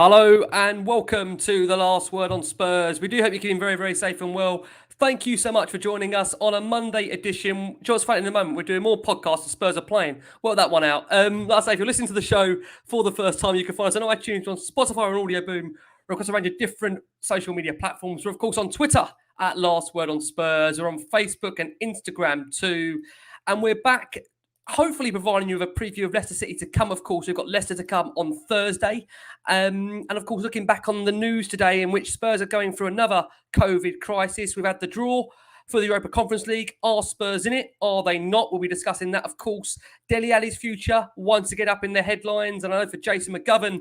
Hello and welcome to the Last Word on Spurs. We do hope you're keeping very, very safe and well. Thank you so much for joining us on a Monday edition. Just funny in a moment, we're doing more podcasts. The Spurs are playing. Work that one out. Like I say, if you're listening to the show for the first time, you can find us on iTunes, on Spotify, and Audio Boom, or across a range of different social media platforms. We're of course on Twitter at Last Word on Spurs. We're on Facebook and Instagram too, and we're back. Hopefully providing you with a preview of Leicester City to come, of course. We've got Leicester to come on Thursday. And of course, looking back on the news today in which Spurs are going through another COVID crisis. We've had the draw for the Europa Conference League. Are Spurs in it? Are they not? We'll be discussing that, of course. Dele Alli's future once again up in the headlines. And I know for Jason McGovern,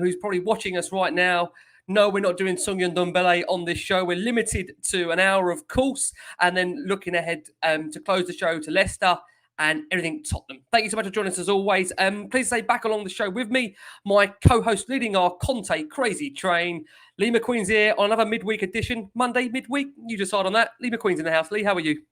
who's probably watching us right now, no, we're not doing Sungyeon Ndombele on this show. We're limited to an hour, of course. And then looking ahead to close the show to Leicester and everything Tottenham. Thank you so much for joining us as always. Please stay back along the show with me, my co-host leading our Conte crazy train. Lee McQueen's here on another midweek edition. Monday, midweek, you decide on that. Lee McQueen's in the house. Lee, how are you?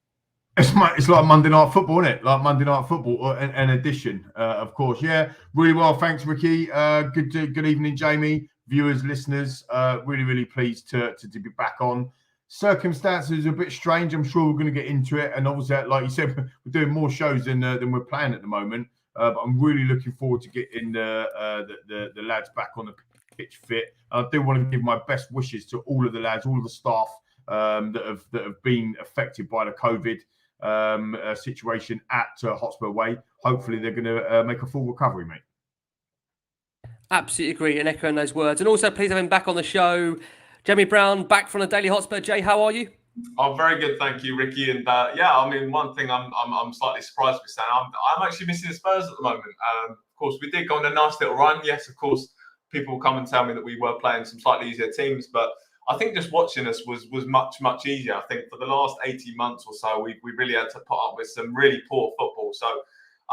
It's like Monday Night Football, isn't it? Like Monday Night Football, an edition, of course. Yeah, really well. Thanks, Ricky. Good evening, Jamie, viewers, listeners. Really pleased to be back on. Circumstances are a bit strange. I'm sure we're going to get into it. And obviously, like you said, we're doing more shows than we're playing at the moment. But I'm really looking forward to getting the lads back on the pitch fit. I do want to give my best wishes to all of the lads, all of the staff that have been affected by the COVID situation at Hotspur Way. Hopefully, they're going to make a full recovery, mate. Absolutely agree and echoing those words. And also, please have him back on the show. Jamie Brown, back from the Daily Hotspur. Jay, how are you? I'm very good, thank you, Ricky. And yeah, I mean, one thing I'm slightly surprised with saying, I'm actually missing the Spurs at the moment. Of course, we did go on a nice little run. Yes, of course, people will come and tell me that we were playing some slightly easier teams, but I think just watching us was much easier. I think for the last 18 months or so, we really had to put up with some really poor football. So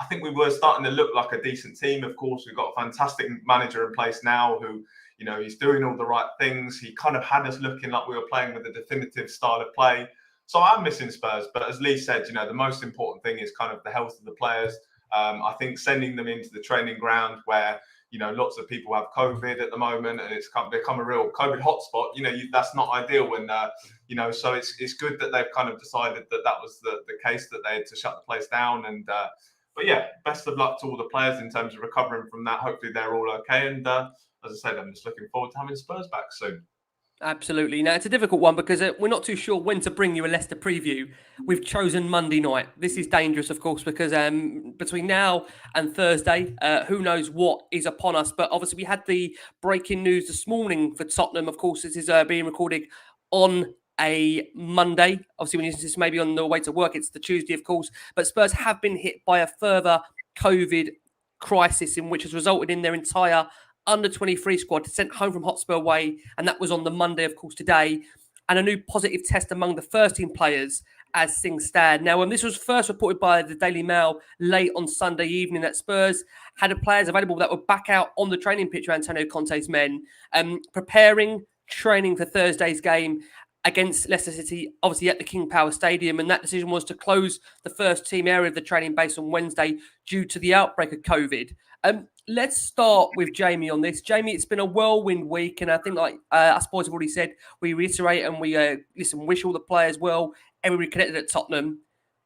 I think we were starting to look like a decent team. Of course, we've got a fantastic manager in place now who, you know, he's doing all the right things. He kind of had us looking like we were playing with a definitive style of play. So I'm missing Spurs. But as Lee said, you know, the most important thing is kind of the health of the players. I think sending them into the training ground where, you know, lots of people have COVID at the moment and it's become a real COVID hotspot. You know, that's not ideal when, you know, so it's good that they've kind of decided that was the case, that they had to shut the place down. And but yeah, best of luck to all the players in terms of recovering from that. Hopefully they're all okay. And as I said, I'm just looking forward to having Spurs back soon. Absolutely. Now, it's a difficult one because we're not too sure when to bring you a Leicester preview. We've chosen Monday night. This is dangerous, of course, because between now and Thursday, who knows what is upon us. But obviously, we had the breaking news this morning for Tottenham. Of course, this is being recorded on a Monday. Obviously, when this is maybe on the way to work, it's the Tuesday, of course. But Spurs have been hit by a further COVID crisis in which has resulted in their entire under-23 squad sent home from Hotspur Way, and that was on the Monday, of course, today, and a new positive test among the first-team players as things stand. Now, when this was first reported by the Daily Mail late on Sunday evening, that Spurs had players available that were back out on the training pitch with Antonio Conte's men, preparing, training for Thursday's game against Leicester City, obviously at the King Power Stadium, and that decision was to close the first-team area of the training base on Wednesday due to the outbreak of COVID. Let's start with Jamie on this. Jamie, it's been a whirlwind week, and I think, like us boys have already said, we reiterate and we wish all the players well, everybody connected at Tottenham.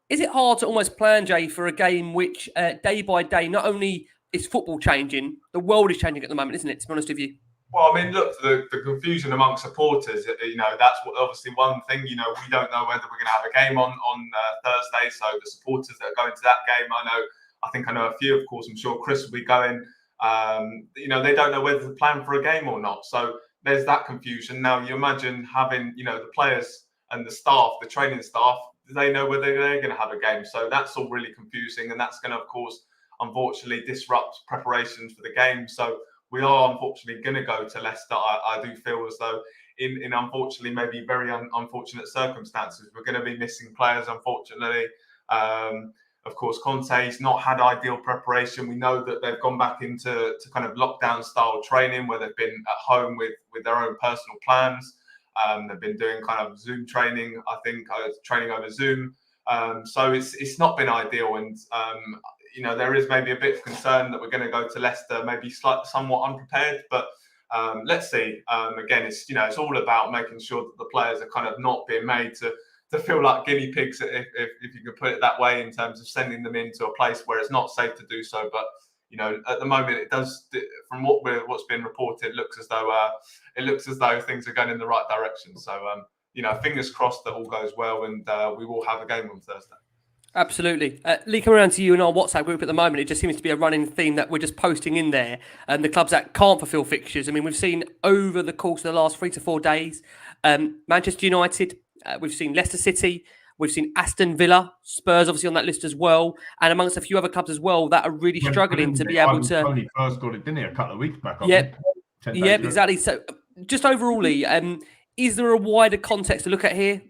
Is it hard to almost plan, Jay, for a game which day by day, not only is football changing, the world is changing at the moment, isn't it, to be honest with you? Well, I mean, look, the confusion among supporters, you know, that's obviously one thing. You know, we don't know whether we're going to have a game on Thursday. So the supporters that are going to that game, I know a few, of course. I'm sure Chris will be going. You know, they don't know whether to plan for a game or not. So there's that confusion. Now, you imagine having, you know, the players and the staff, the training staff, they know whether they're going to have a game. So that's all really confusing. And that's going to, of course, unfortunately disrupt preparations for the game. So we are unfortunately going to go to Leicester. I do feel as though in unfortunately, maybe very unfortunate circumstances, we're going to be missing players, unfortunately. Of course, Conte's not had ideal preparation. We know that they've gone back into kind of lockdown style training where they've been at home with their own personal plans. They've been doing kind of Zoom training, I think, training over Zoom. So it's not been ideal. And, you know, there is maybe a bit of concern that we're going to go to Leicester, maybe somewhat unprepared. But let's see. Again, it's it's all about making sure that the players are kind of not being made to feel like guinea pigs, if you could put it that way, in terms of sending them into a place where it's not safe to do so. But at the moment, it does, from what's been reported, it looks as though things are going in the right direction. So fingers crossed that all goes well, and we will have a game on Thursday. Absolutely. Lee, coming around to you in our WhatsApp group at the moment, it just seems to be a running theme that we're just posting in there. And the clubs that can't fulfil fixtures. I mean, we've seen over the course of the last 3 to 4 days, Manchester United, we've seen Leicester City, we've seen Aston Villa, Spurs obviously on that list as well, and amongst a few other clubs as well that are really struggling to be able to. Tony first got it, didn't he, a couple of weeks back? Yep, exactly. So, just overall, Lee, is there a wider context to look at here?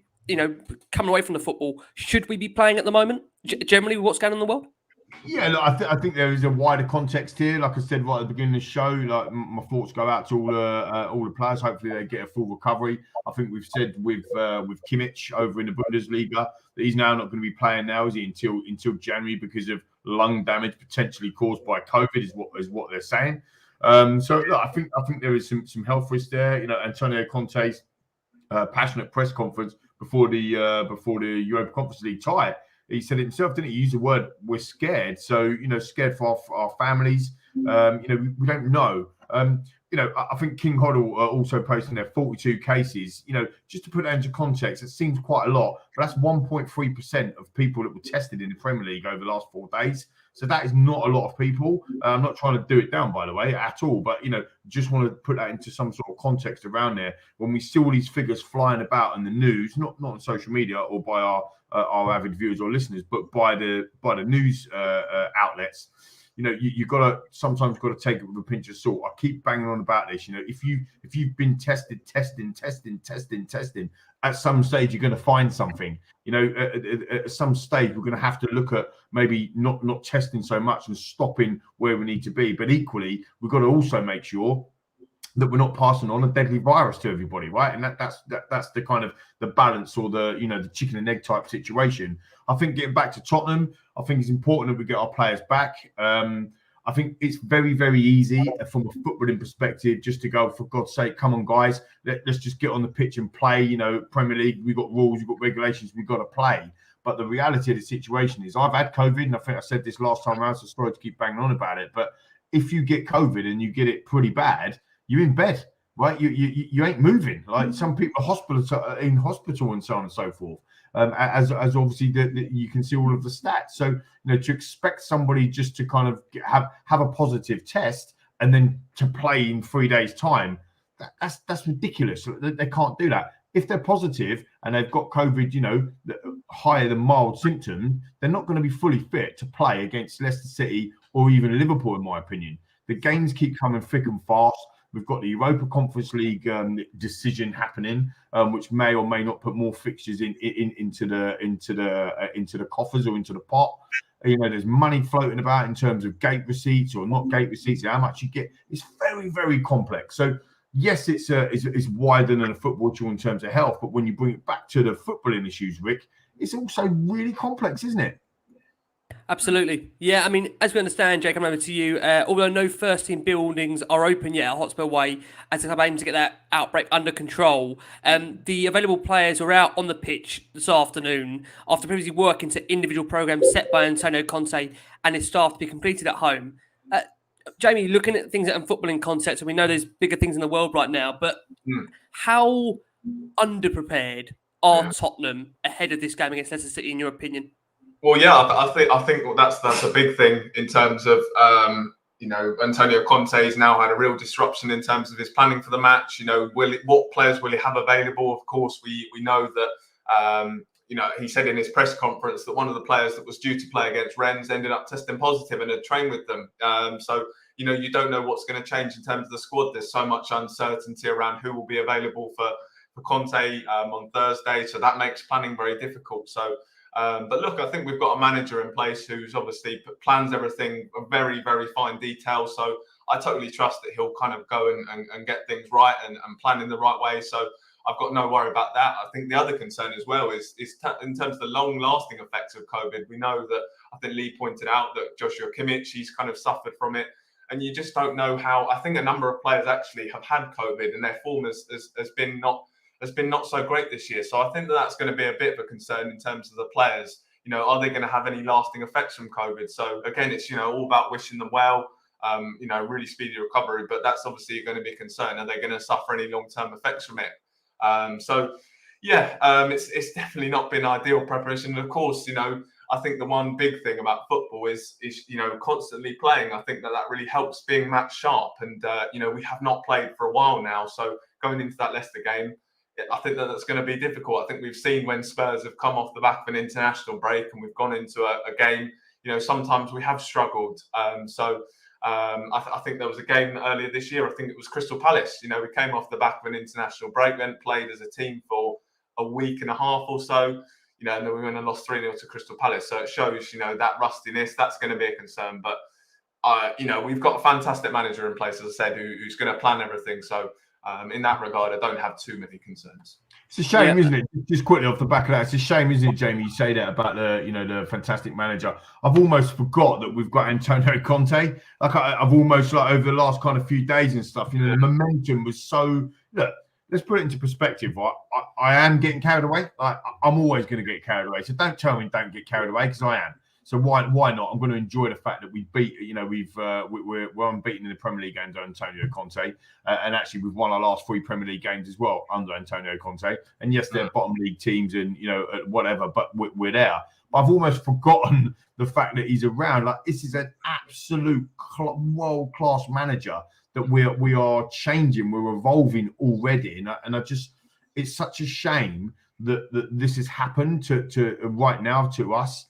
Coming away from the football, should we be playing at the moment? Generally, what's going on in the world? Yeah, look, I think there is a wider context here. Like I said right at the beginning of the show, like my thoughts go out to all the players. Hopefully, they get a full recovery. I think we've said with Kimmich over in the Bundesliga that he's now not going to be playing now, is he, until January because of lung damage potentially caused by COVID, is what they're saying. So look, I think there is some health risk there. Antonio Conte's passionate press conference before the Europa Conference League tie. He said it himself, didn't he? He used the word, we're scared. So, scared for our families. We don't know. I think King Hoddle also posting their 42 cases. Just to put that into context, it seems quite a lot, but that's 1.3% of people that were tested in the Premier League over the last 4 days. So that is not a lot of people. I'm not trying to do it down, by the way, at all. But, just want to put that into some sort of context around there. When we see all these figures flying about in the news, not on social media or by our avid viewers or listeners, but by the news outlets, you sometimes got to take it with a pinch of salt. I keep banging on about this. If you've been testing, at some stage you're going to find something. At some stage we're going to have to look at maybe not testing so much and stopping where we need to be. But equally, we've got to also make sure that we're not passing on a deadly virus to everybody, right? And that's the kind of the balance, or the chicken and egg type situation. I think getting back to Tottenham, I think it's important that we get our players back. I think it's very, very easy from a footballing perspective just to go, for God's sake, come on, guys, let's just get on the pitch and play. Premier League, we've got rules, we've got regulations, we've got to play. But the reality of the situation is, I've had COVID, and I think I said this last time around, so sorry to keep banging on about it. But if you get COVID and you get it pretty bad, you're in bed, right? You ain't moving. Like some people are in hospital and so on and so forth. As obviously you can see all of the stats. So to expect somebody just to kind of have a positive test and then to play in 3 days' time, that's ridiculous. They can't do that. If they're positive and they've got COVID, higher than mild symptoms, they're not going to be fully fit to play against Leicester City or even Liverpool, in my opinion. The games keep coming thick and fast. We've got the Europa Conference League decision happening, which may or may not put more fixtures into the coffers or into the pot. There's money floating about in terms of gate receipts or not gate receipts, and how much you get. It's very, very complex. So yes, it's wider than a football tool in terms of health, but when you bring it back to the footballing issues, Rick, it's also really complex, isn't it? Absolutely. Yeah, I mean, as we understand, Jake, I'm over to you. Although no first-team buildings are open yet at Hotspur Way, as the club aims to get that outbreak under control, the available players were out on the pitch this afternoon after previously working to individual programmes set by Antonio Conte and his staff to be completed at home. Jamie, looking at things in footballing context, and we know there's bigger things in the world right now, but how underprepared are Tottenham ahead of this game against Leicester City, in your opinion? Well, yeah, I think that's a big thing in terms of Antonio Conte's now had a real disruption in terms of his planning for the match. What players will he have available? Of course, we know that he said in his press conference that one of the players that was due to play against Rennes ended up testing positive and had trained with them. So you don't know what's going to change in terms of the squad. There's so much uncertainty around who will be available for Conte on Thursday, so that makes planning very difficult. So. But look, I think we've got a manager in place who's obviously plans everything very, very fine detail. So I totally trust that he'll kind of go and get things right and plan in the right way. So I've got no worry about that. I think the other concern as well is in terms of the long-lasting effects of COVID. We know that, I think Lee pointed out that Joshua Kimmich, he's kind of suffered from it. and you just don't know how. I think a number of players actually have had COVID, and their form has been not so great this year. So I think that's going to be a bit of a concern in terms of the players. Are they going to have any lasting effects from COVID? So again, it's all about wishing them well. Really speedy recovery, but that's obviously going to be a concern. Are they going to suffer any long-term effects from it? It's definitely not been ideal preparation. And of course, I think the one big thing about football is constantly playing. I think that really helps being match sharp. And we have not played for a while now, so going into that Leicester game, I think that's going to be difficult. I think we've seen when Spurs have come off the back of an international break and we've gone into a game, sometimes we have struggled. I think there was a game earlier this year. I think it was Crystal Palace. We came off the back of an international break, then played as a team for a week and a half or so, and then we went and lost 3-0 to Crystal Palace. So it shows, that rustiness, that's going to be a concern. But, we've got a fantastic manager in place, as I said, who's going to plan everything. So in that regard, I don't have too many concerns. It's a shame, isn't it? Just quickly off the back of that, it's a shame, isn't it, Jamie? You say that about the fantastic manager. I've almost forgot that we've got Antonio Conte. I've almost over the last kind of few days and stuff. The momentum was so. Look, let's put it into perspective. I am getting carried away. I'm always going to get carried away. So don't tell me don't get carried away, because I am. So why not? I'm going to enjoy the fact that we beat. We're unbeaten in the Premier League under Antonio Conte, and actually we've won our last 3 Premier League games as well under Antonio Conte. And yes, they're bottom league teams and whatever, but we're there. But I've almost forgotten the fact that he's around. This is an absolute world-class manager that we are changing. We're evolving already, and I just, it's such a shame that this has happened to right now to us.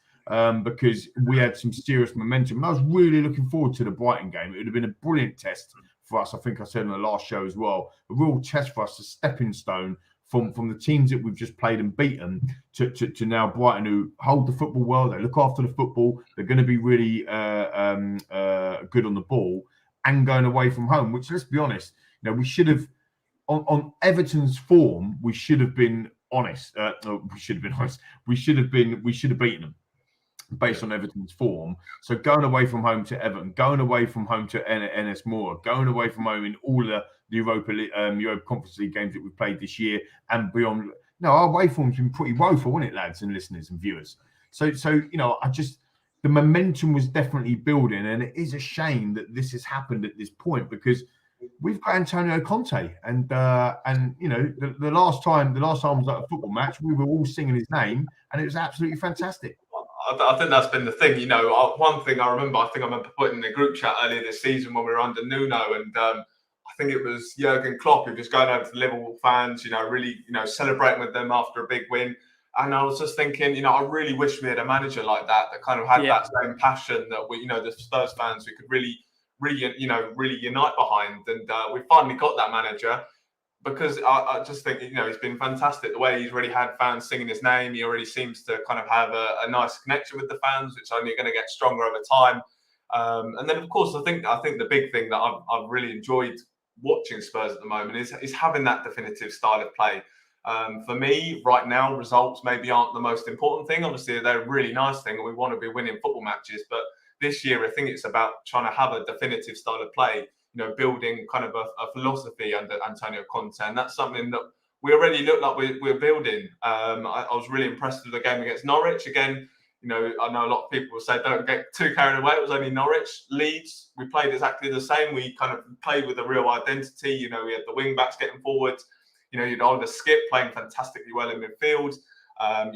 Because we had some serious momentum, and I was really looking forward to the Brighton game. It would have been a brilliant test for us. I think I said in the last show as well, a real test for us, a stepping stone from the teams that we've just played and beaten to now Brighton, who hold the football well. They look after the football. They're going to be really good on the ball and going away from home. Which, let's be honest, we should have on Everton's form. We should have been honest. We should have been honest. We should have beaten them based on Everton's form. So going away from home to Everton, going away from home to NS Moore, going away from home in all the Europa Conference League games that we've played this year and beyond. No, our away form's been pretty woeful, wasn't it, lads and listeners and viewers? So the momentum was definitely building, and it is a shame that this has happened at this point, because we've got Antonio Conte, and the last time was at a football match, we were all singing his name, and it was absolutely fantastic. I think that's been the thing. One thing I remember putting in the group chat earlier this season when we were under Nuno, and I think it was Jurgen Klopp who was going over to the Liverpool fans, really, celebrating with them after a big win. And I was just thinking, I really wish we had a manager like that kind of had that same passion that we, the Spurs fans, we could really unite behind. And we finally got that manager. Because I just think, he's been fantastic. The way he's already had fans singing his name, he already seems to kind of have a nice connection with the fans, which only going to get stronger over time. And then, of course, I think the big thing that I've really enjoyed watching Spurs at the moment is having that definitive style of play. For me, right now, results maybe aren't the most important thing. Obviously, they're a really nice thing, and we want to be winning football matches. But this year, I think it's about trying to have a definitive style of play. Building kind of a philosophy under Antonio Conte, and that's something that we already look like we're building. I was really impressed with the game against Norwich. Again, I know a lot of people will say don't get too carried away. It was only Norwich. Leeds, we played exactly the same. We kind of played with a real identity. We had the wing backs getting forward. You'd Oliver Skip playing fantastically well in midfield.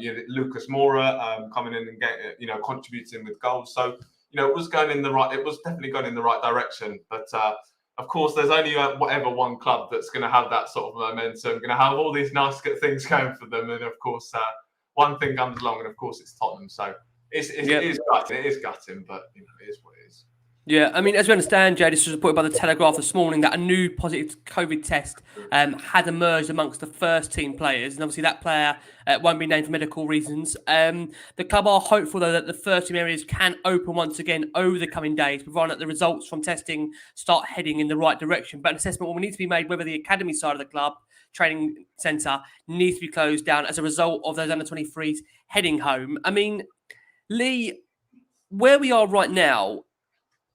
You had Lucas Moura coming in and getting, contributing with goals. So it was definitely going in the right direction. But of course, there's only whatever one club that's going to have that sort of momentum, going to have all these nice things going for them. And of course, one thing comes along, and of course, it's Tottenham. So it is gutting, but it is what it is. Yeah, I mean, as we understand, Jay, this was reported by the Telegraph this morning that a new positive COVID test had emerged amongst the first team players. And obviously that player won't be named for medical reasons. The club are hopeful, though, that the first team areas can open once again over the coming days, provided that the results from testing start heading in the right direction. But an assessment will need to be made whether the academy side of the club training centre needs to be closed down as a result of those under-23s heading home. I mean, Lee, where we are right now,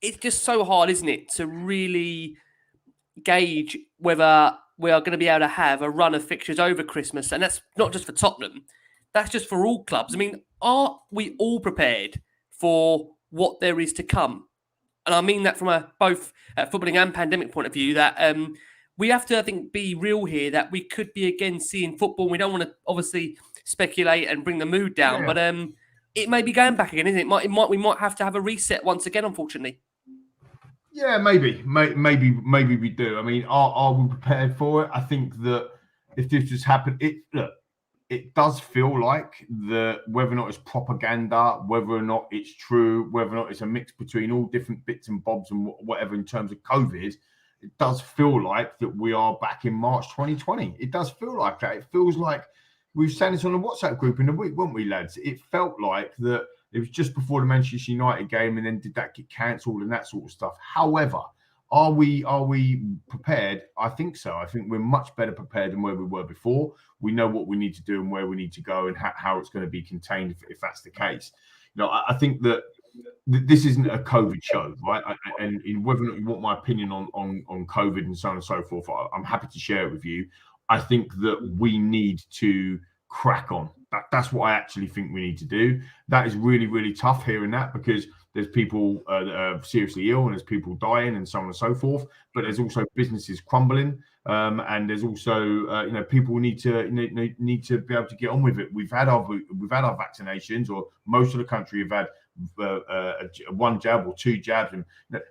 it's just so hard, isn't it, to really gauge whether we are going to be able to have a run of fixtures over Christmas. And that's not just for Tottenham. That's just for all clubs. I mean, are we all prepared for what there is to come? And I mean that from a both footballing and pandemic point of view, that we have to, I think, be real here, that we could be again seeing football. We don't want to obviously speculate and bring the mood down, but it may be going back again, isn't it? We might have to have a reset once again, unfortunately. Yeah, maybe we do. I mean, are we prepared for it? I think that if this just happened, it does feel like whether or not it's propaganda, whether or not it's true, whether or not it's a mix between all different bits and bobs and whatever in terms of COVID, it does feel like that we are back in March 2020. It does feel like that. It feels like we've said this on the WhatsApp group in the week, weren't we, lads? It felt like that it was just before the Manchester United game, and then did that get cancelled and that sort of stuff. However, are we prepared? I think so. I think we're much better prepared than where we were before. We know what we need to do and where we need to go and how it's going to be contained if that's the case. You know, I think that this isn't a COVID show, right? And whether or not you want my opinion on COVID and so on and so forth, I'm happy to share it with you. I think that we need to crack on. That's what I actually think we need to do. That is really, really tough hearing that, because there's people that are seriously ill and there's people dying and so on and so forth. But there's also businesses crumbling, and there's also people need to be able to get on with it. We've had our vaccinations, or most of the country have had one jab or two jabs, and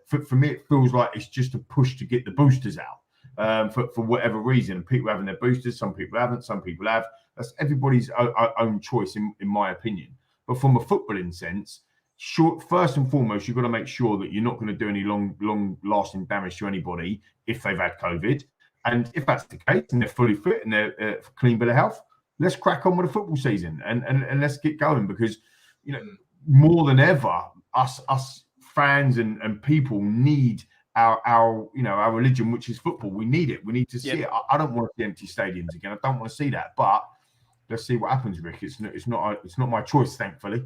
for me it feels like it's just a push to get the boosters out for whatever reason. People having their boosters, some people haven't, some people have. That's everybody's own choice, in my opinion. But from a footballing sense, first and foremost, you've got to make sure that you're not going to do any long-lasting damage to anybody if they've had COVID. And if that's the case and they're fully fit and they're clean bill of health, let's crack on with the football season and let's get going, because more than ever, us fans and people need our religion, which is football. We need it. We need to see it. I don't want to see empty stadiums again. I don't want to see that. But let's see what happens, Rick. It's not my choice, thankfully.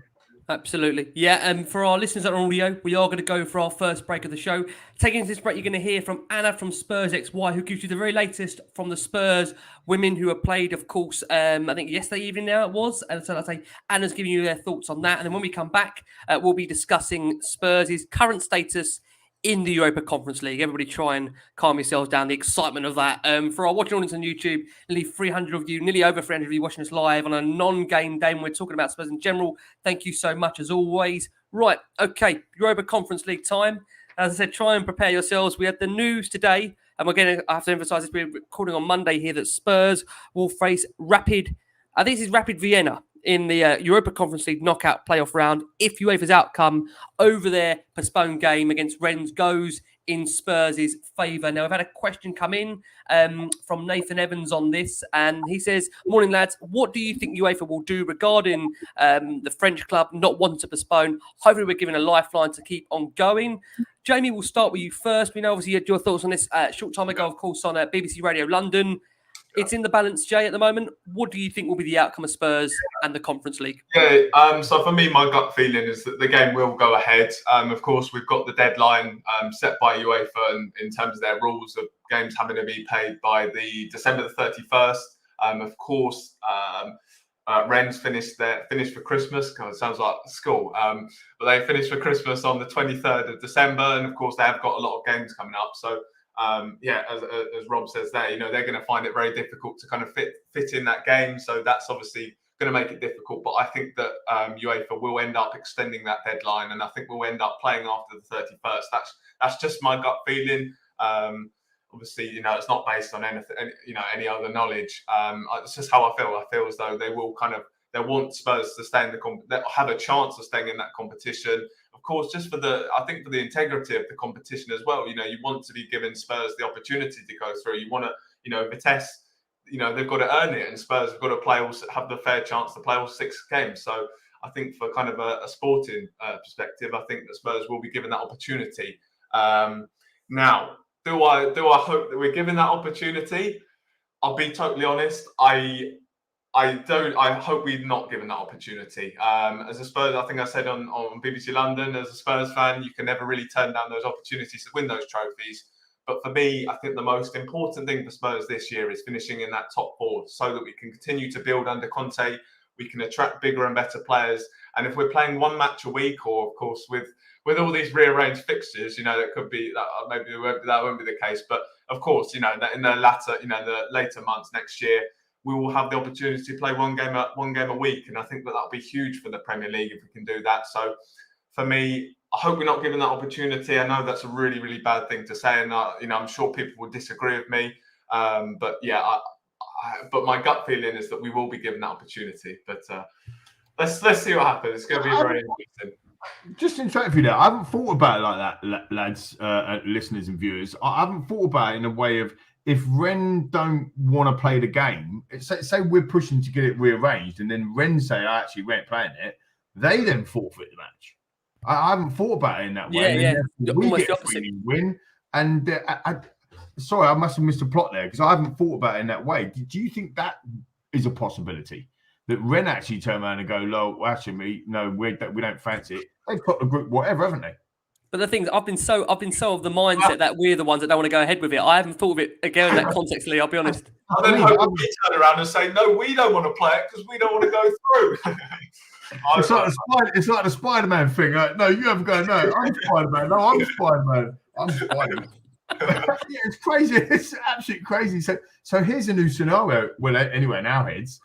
Absolutely. Yeah, and for our listeners that are on audio, we are going to go for our first break of the show. Taking into this break, you're going to hear from Anna from Spurs XY, who gives you the very latest from the Spurs women who have played, of course, I think yesterday evening now it was. And so I'll say Anna's giving you their thoughts on that. And then when we come back, we'll be discussing Spurs' current status in the Europa Conference League. Everybody try and calm yourselves down, the excitement of that. For our watching audience on YouTube, nearly 300 of you, nearly over 300 of you watching us live on a non-game day when we're talking about Spurs in general. Thank you so much, as always. Right, okay, Europa Conference League time. As I said, try and prepare yourselves. We had the news today, and again, I have to emphasise this, we're recording on Monday here, that Spurs will face Rapid Vienna in the Europa Conference League knockout playoff round if UEFA's outcome over their postponed game against Rennes goes in Spurs' favour. Now, I've had a question come in from Nathan Evans on this, and he says, morning, lads. What do you think UEFA will do regarding the French club not wanting to postpone? Hopefully, we're given a lifeline to keep on going. Jamie, we'll start with you first. We know, obviously, you had your thoughts on this a short time ago, of course, on BBC Radio London. It's in the balance, Jay, at the moment. What do you think will be the outcome of Spurs and the Conference League? Yeah, so for me, my gut feeling is that the game will go ahead. Of course, we've got the deadline set by UEFA in terms of their rules of games having to be played by the December the 31st. Of course, Rennes finished for Christmas. God, it sounds like school. But they finished for Christmas on the 23rd of December. And of course, they have got a lot of games coming up. So as Rob says there, they're going to find it very difficult to kind of fit in that game. So that's obviously going to make it difficult. But I think that UEFA will end up extending that deadline, and I think we'll end up playing after the 31st. That's just my gut feeling. Obviously, it's not based on anything, any other knowledge. It's just how I feel. I feel as though they want Spurs to stay in have a chance of staying in that competition. Of course, just for the integrity of the competition as well. You want to be giving Spurs the opportunity to go through. You want to, Vitesse, they've got to earn it, and Spurs have got to have the fair chance to play all 6 games. So I think for kind of a sporting perspective, I think that Spurs will be given that opportunity. Now, do I hope that we're given that opportunity? I'll be totally honest. I I hope we're not given that opportunity. As a Spurs, I think I said on BBC London, as a Spurs fan, you can never really turn down those opportunities to win those trophies. But for me, I think the most important thing for Spurs this year is finishing in that top four so that we can continue to build under Conte. We can attract bigger and better players. And if we're playing one match a week, or of course with all these rearranged fixtures, that could be that maybe that won't be the case. But of course, that in the later months next year, we will have the opportunity to play one game a week, and I think that'll be huge for the Premier League if we can do that. So for me, I hope we're not given that opportunity. I know that's a really, really bad thing to say, and I'm sure people will disagree with me. But yeah, but my gut feeling is that we will be given that opportunity. But let's see what happens. It's going to be very interesting. Just interrupt you there. I haven't thought about it like that, lads, listeners and viewers. I haven't thought about it in a way of, if Rennes don't want to play the game, say we're pushing to get it rearranged, and then Rennes say, actually, we ain't playing it, they then forfeit the match. I haven't thought about it in that way. Yeah. We get a 3-0 win. And sorry, I must have missed a plot there because I haven't thought about it in that way. Do you think that is a possibility? That Rennes actually turn around and go, well, actually, no, we don't fancy it. They've got the group, whatever, haven't they? But the thing is, I've been so of the mindset that we're the ones that don't want to go ahead with it. I haven't thought of it again in that context, Lee. I'll be honest. And then hope we turn around and say, no, we don't want to play it because we don't want to go through. It's like the Spider-Man thing. No, you haven't got. No, I'm Spider-Man. No, I'm Spider-Man. I'm Spider-Man. Yeah, it's crazy. It's absolutely crazy. So here's a new scenario. Well, anyway, in our heads.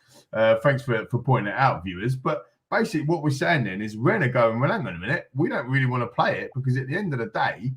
Thanks for pointing it out, viewers. But basically, what we're saying then is Rennes are going, well, hang on a minute. We don't really want to play it because at the end of the day,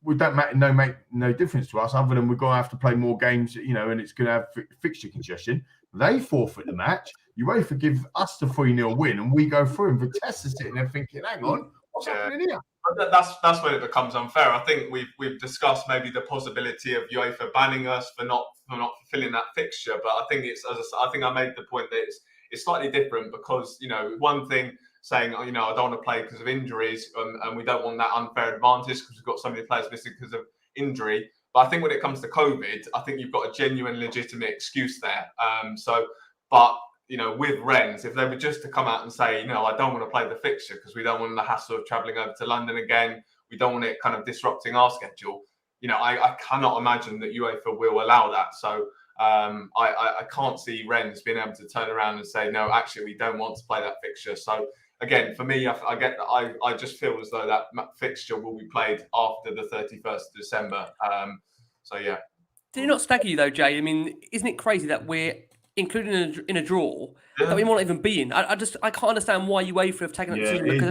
we don't make no difference to us other than we're going to have to play more games, and it's going to have fixture congestion. They forfeit the match. UEFA give us the 3-0 win, and we go through. And Vitesse is sitting there thinking, hang on, what's happening here? But that's when it becomes unfair. I think we've discussed maybe the possibility of UEFA banning us for not fulfilling that fixture. But I think I think I made the point that it's slightly different because one thing saying I don't want to play because of injuries and we don't want that unfair advantage because we've got so many players missing because of injury. But I think when it comes to COVID, I think you've got a genuine, legitimate excuse there. With Rennes, if they were just to come out and say, I don't want to play the fixture because we don't want the hassle of travelling over to London again, we don't want it kind of disrupting our schedule, I cannot imagine that UEFA will allow that. So I can't see Rennes being able to turn around and say, no, actually, we don't want to play that fixture. So again, for me, I get that. I just feel as though that fixture will be played after the 31st of December. So, yeah. Did it not stagger you, though, Jay? I mean, isn't it crazy that we're included in a draw that we might not even be in? I can't understand why UEFA have taken that decision, because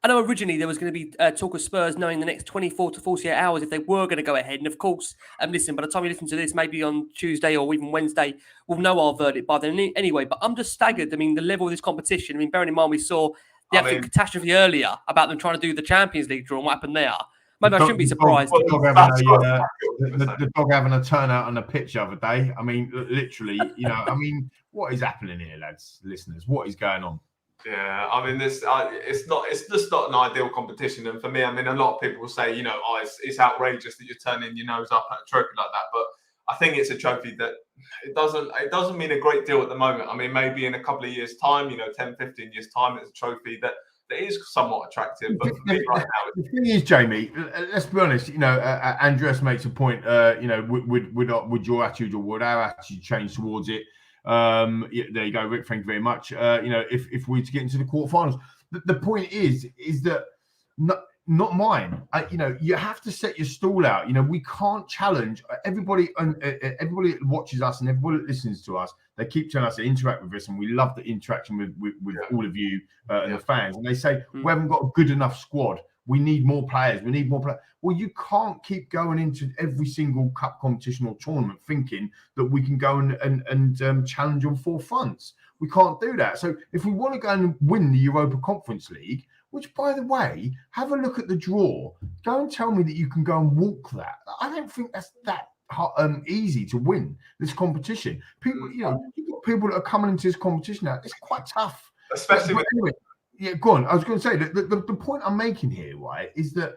I know originally there was going to be talk of Spurs knowing the next 24 to 48 hours if they were going to go ahead. And of course, listen, by the time you listen to this, maybe on Tuesday or even Wednesday, we'll know our verdict by then anyway. But I'm just staggered. I mean, the level of this competition, I mean, bearing in mind we saw the absolute catastrophe earlier about them trying to do the Champions League draw and what happened there. Maybe I shouldn't be surprised. The dog having a turnout on the pitch the other day. I mean, literally, what is happening here, lads, listeners? What is going on? Yeah, I mean, it's just not an ideal competition. And for me, I mean, a lot of people will say, it's outrageous that you're turning your nose up at a trophy like that. But I think it's a trophy that it doesn't mean a great deal at the moment. I mean, maybe in a couple of years' time, 10, 15 years' time, it's a trophy that is somewhat attractive. But for me right now, the thing is, Jamie, let's be honest. Andreas makes a point. Would your attitude or would our attitude change towards it? There you go, Rick. Thank you very much. If we were to get into the quarterfinals, the point is that not mine. You have to set your stall out. We can't challenge everybody, and everybody that watches us and everybody that listens to us. They keep telling us to interact with us, and we love the interaction with all of you and the fans. And they say we haven't got a good enough squad. We need more players. We need more players. Well, you can't keep going into every single cup competition or tournament thinking that we can go and challenge on four fronts. We can't do that. So if we want to go and win the Europa Conference League, which, by the way, have a look at the draw. Go and tell me that you can go and walk that. I don't think that's that easy to win this competition. People, you've got people that are coming into this competition now. It's quite tough, especially with. Anyway, yeah, go on. I was going to say that the point I'm making here, right, is that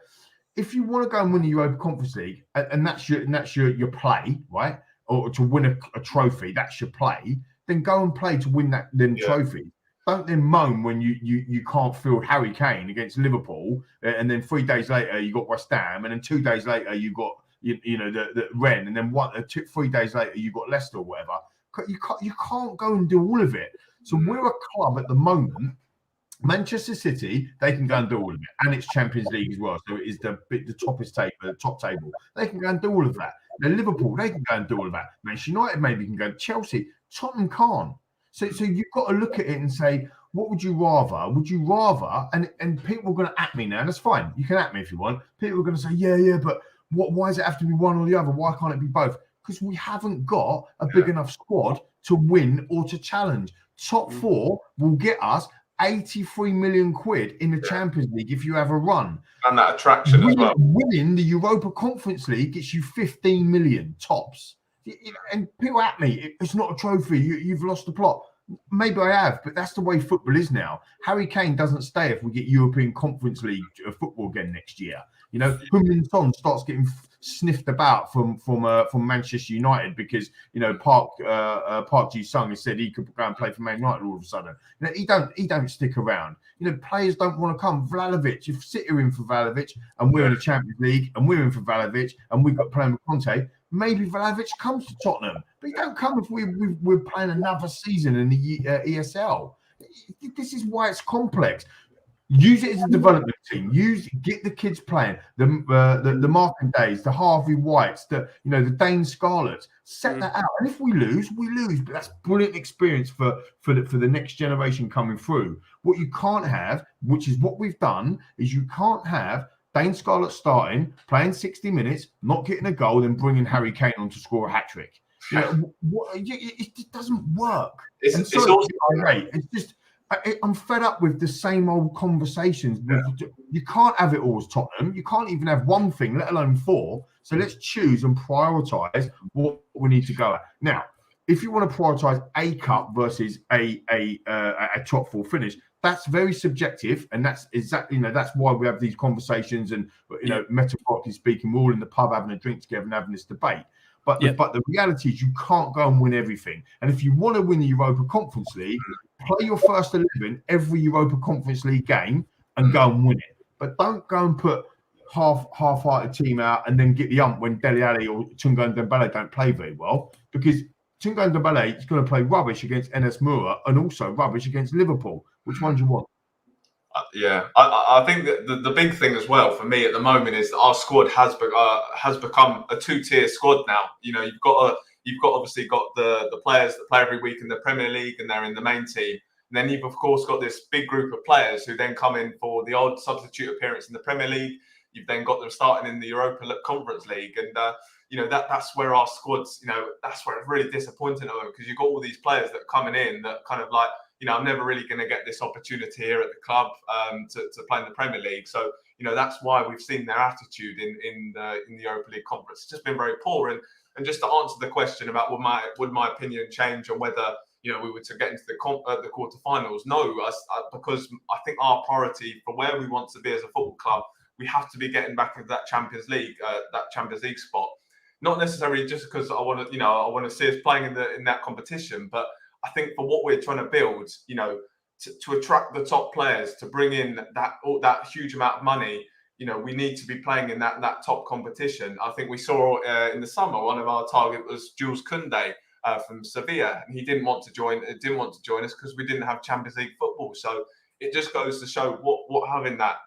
if you want to go and win the Europa Conference League, and that's your play, right, or to win a trophy, that's your play, then go and play to win them trophy. Don't then moan when you can't field Harry Kane against Liverpool, and then 3 days later you got West Ham, and then 2 days later you got the Rennes, and then 3 days later you got Leicester or whatever. You can't go and do all of it. So we're a club at the moment. Manchester City, they can go and do all of it, and it's Champions League as well. So it is the top table. They can go and do all of that. Now Liverpool, they can go and do all of that. Manchester United maybe can go. Chelsea, Tottenham can't. So you've got to look at it and say, what would you rather? Would you rather? And people are going to at me now. And that's fine. You can at me if you want. People are going to say, yeah, but why does it have to be one or the other? Why can't it be both? Because we haven't got a big enough squad to win or to challenge. Top four will get us 83 million quid in the Champions League if you have a run. And that attraction as well. Winning the Europa Conference League gets you 15 million tops. And people at me, it's not a trophy. You've lost the plot. Maybe I have, but that's the way football is now. Harry Kane doesn't stay if we get European Conference League football again next year. Heung-min Son starts getting sniffed about from Manchester United because Park Ji-sung has said he could go and play for Man United all of a sudden. He don't stick around. Players don't want to come. Vlahovic, if City are in for Vlahovic and we're in the Champions League and we're in for Vlahovic and we've got playing with Conte, maybe Vlahovic comes to Tottenham, but he don't come if we're playing another season in the ESL. This is why it's complex. Use it as a development team. Get the kids playing. The Markham Days, the Harvey Whites, the Dane Scarlets. Set that out, and if we lose, we lose. But that's brilliant experience for the next generation coming through. What you can't have, which is what we've done, is you can't have Dane Scarlett starting, playing 60 minutes, not getting a goal, then bringing Harry Kane on to score a hat trick. It doesn't work. It's just. I'm fed up with the same old conversations. You can't have it all as Tottenham. You can't even have one thing, let alone four. So let's choose and prioritise what we need to go at. Now, if you want to prioritise a cup versus a top four finish, that's very subjective, and that's exactly that's why we have these conversations. And metaphorically speaking, we're all in the pub having a drink together and having this debate. But the reality is you can't go and win everything. And if you want to win the Europa Conference League, play your first 11 every Europa Conference League game and go and win it. But don't go and put half-hearted team out and then get the ump when Dele Alli or Tunga Ndombele don't play very well, because Tunga Ndombele is going to play rubbish against Enes Moura and also rubbish against Liverpool. Which one do you want? I think that the big thing as well for me at the moment is that our squad has become a two-tier squad now. You've obviously got the players that play every week in the Premier League and they're in the main team. And then you've of course got this big group of players who then come in for the odd substitute appearance in the Premier League. You've then got them starting in the Europa Conference League, and that's where our squads. That's where it's really disappointing because you've got all these players that are coming in that kind of like. I'm never really going to get this opportunity here at the club to play in the Premier League. So, that's why we've seen their attitude in the Europa League conference. It's just been very poor. And just to answer the question about would my opinion change on whether we were to get into the quarterfinals? No, because I think our priority for where we want to be as a football club, we have to be getting back into that Champions League spot. Not necessarily just because I want to see us playing in that competition, but I think for what we're trying to build, to attract the top players, to bring in that huge amount of money, we need to be playing in that top competition. I think we saw in the summer one of our target was Jules Koundé from Sevilla, and he didn't want to join us because we didn't have Champions League football. So it just goes to show what having that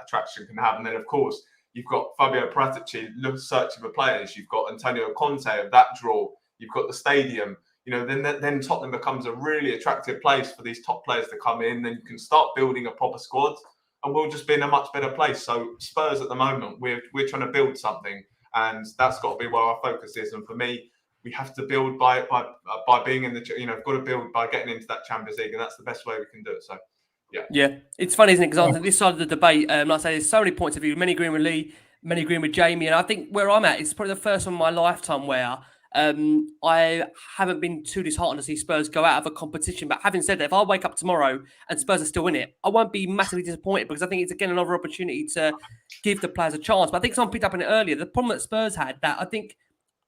attraction can have. And then of course you've got Fabio Paratici searching for players. You've got Antonio Conte of that draw. You've got the stadium. Then Tottenham becomes a really attractive place for these top players to come in. Then you can start building a proper squad, and we'll just be in a much better place. So Spurs at the moment, we're trying to build something, and that's got to be where our focus is. And for me, we have to build by being in the got to build by getting into that Champions League, and that's the best way we can do it. So yeah, it's funny, isn't it? Because I think this side of the debate, like I say, there's so many points of view. Many agreeing with Lee, many agreeing with Jamie, and I think where I'm at, it's probably the first one in my lifetime where. I haven't been too disheartened to see Spurs go out of a competition. But having said that, if I wake up tomorrow and Spurs are still in it, I won't be massively disappointed because I think it's, again, another opportunity to give the players a chance. But I think someone picked up on it earlier. The problem that Spurs had, that I think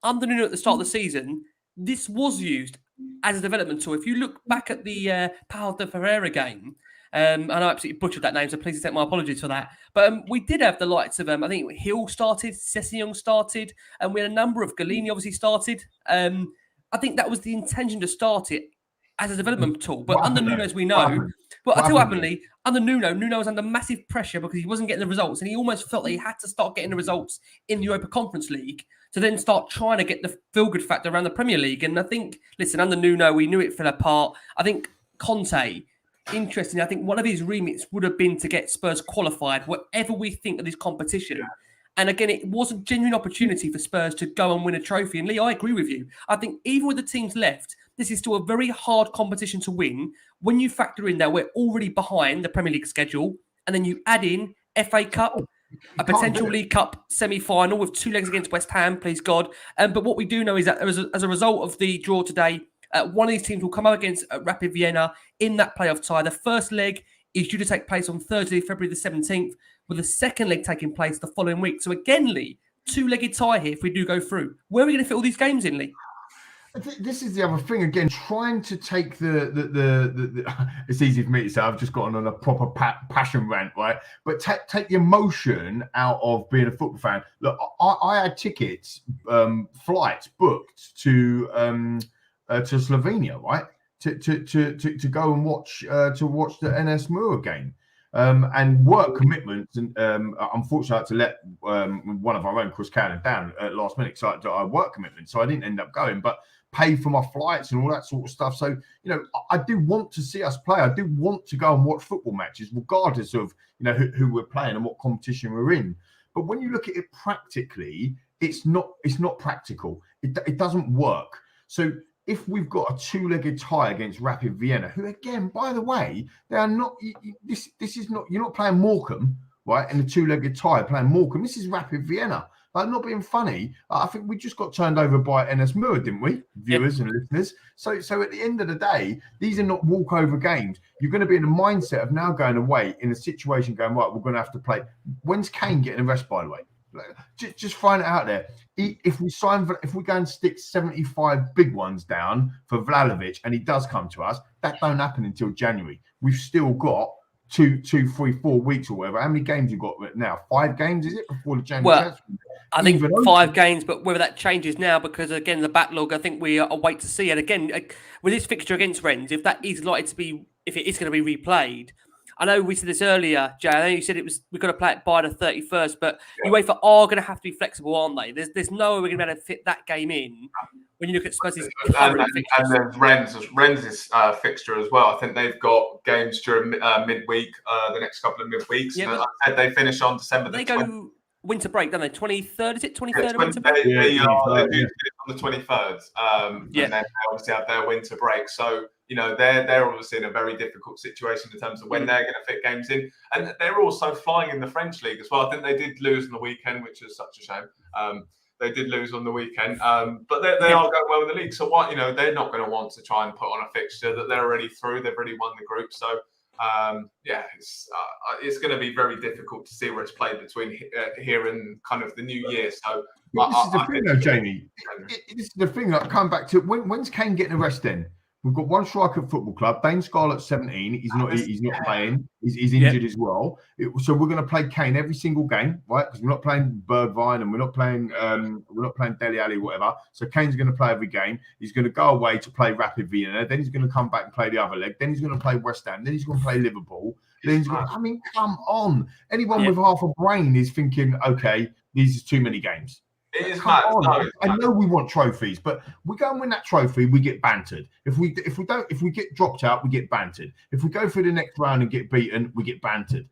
under Nuno at the start of the season, this was used as a development tool. If you look back at the Pau de Ferreira game, and I absolutely butchered that name, so please accept my apologies for that. But we did have the likes of, I think Hill started, Sessegnon started, and we had a number of Galini obviously started. I think that was the intention to start it as a development tool. But under Nuno, as we know, but I tell you happily, under Nuno was under massive pressure because he wasn't getting the results, and he almost felt that he had to start getting the results in the Europa Conference League to then start trying to get the feel-good factor around the Premier League. And I think, listen, under Nuno, we knew it fell apart. I think Conte, interesting, I think one of his remits would have been to get Spurs qualified, whatever we think of this competition. Yeah. And again, it was a genuine opportunity for Spurs to go and win a trophy. And Lee, I agree with you. I think even with the teams left, this is still a very hard competition to win. When you factor in that we're already behind the Premier League schedule, and then you add in FA Cup, a potential League Cup semi-final with 2 legs against West Ham, please God. But what we do know is that as a result of the draw today, one of these teams will come up against Rapid Vienna in that playoff tie. The first leg is due to take place on Thursday, February the 17th, with the second leg taking place the following week. So again, Lee, 2-legged tie here if we do go through. Where are we going to fit all these games in, Lee? This is the other thing, again, trying to take the it's easy for me to say, I've just gotten on a proper passion rant, right? But take the emotion out of being a football fan. Look, I had tickets, flights booked to Slovenia, right? To go and watch the NS Mura game. And work commitments, and unfortunately I had to let one of our own, Chris Cannon, down at last minute, so I work commitments, so I didn't end up going, but pay for my flights and all that sort of stuff. So, you know, I do want to see us play. I do want to go and watch football matches, regardless of, you know, who we're playing and what competition we're in. But when you look at it practically, it's not practical. It doesn't work. So if we've got a 2-legged tie against Rapid Vienna, who again, by the way, they are not. This is not. You're not playing Morecambe, right? In a 2-legged tie, playing Morecambe. This is Rapid Vienna. Like, not being funny. I think we just got turned over by NS Mura, didn't we, viewers and listeners? So at the end of the day, these are not walkover games. You're going to be in the mindset of now going away in a situation, going right. We're going to have to play. When's Kane getting a rest? By the way, just find it out there. If we go and stick 75 big ones down for Vlahovic and he does come to us, that don't happen until January. We've still got 2, 3, 4 weeks or whatever. How many games you got now? 5 games, is it, before the January? Well, I think 5 games, but whether that changes now, because again, the backlog, I think we are wait to see. And again, with this fixture against Rennes, if that is likely to be, if it is going to be replayed, I know we said this earlier, Jay. I know you said we've got to play it by the 31st, but UEFA are going to have to be flexible, aren't they? There's no way we're going to be able to fit that game in when you look at Spurs' current fixtures. And then Rennes' fixture as well. I think they've got games during midweek, the next couple of midweeks. Yeah, like I said, they finish on December the 20th. They go winter break, don't they? 23rd, is it 23rd? Winter break? break? They do on the 23rd. And then they obviously have their winter break. So, you know, they're obviously in a very difficult situation in terms of when they're going to fit games in. And they're also flying in the French league as well. I think they did lose on the weekend, which is such a shame. They did lose on the weekend, but they are going well in the league. So what, you know, they're not going to want to try and put on a fixture that they're already through. They've already won the group. So it's going to be very difficult to see where it's played between here and kind of the new year. So this is the thing, though, Jamie. This is the thing. Like, come back to when's Kane getting a rest then? We've got one striker at football club. Dane Scarlett's 17. He's not playing. He's injured as well. So we're going to play Kane every single game, right? Because we're not playing Bergwijn and we're not playing Dele Alli, whatever. So Kane's going to play every game. He's going to go away to play Rapid Vienna. Then he's going to come back and play the other leg. Then he's going to play West Ham. Then he's going to play Liverpool. Then he's going. I mean, come on. Anyone with half a brain is thinking, okay, these are too many games. It is mad. I know we want trophies, but we go and win that trophy, we get bantered. If we get dropped out, we get bantered. If we go through the next round and get beaten, we get bantered.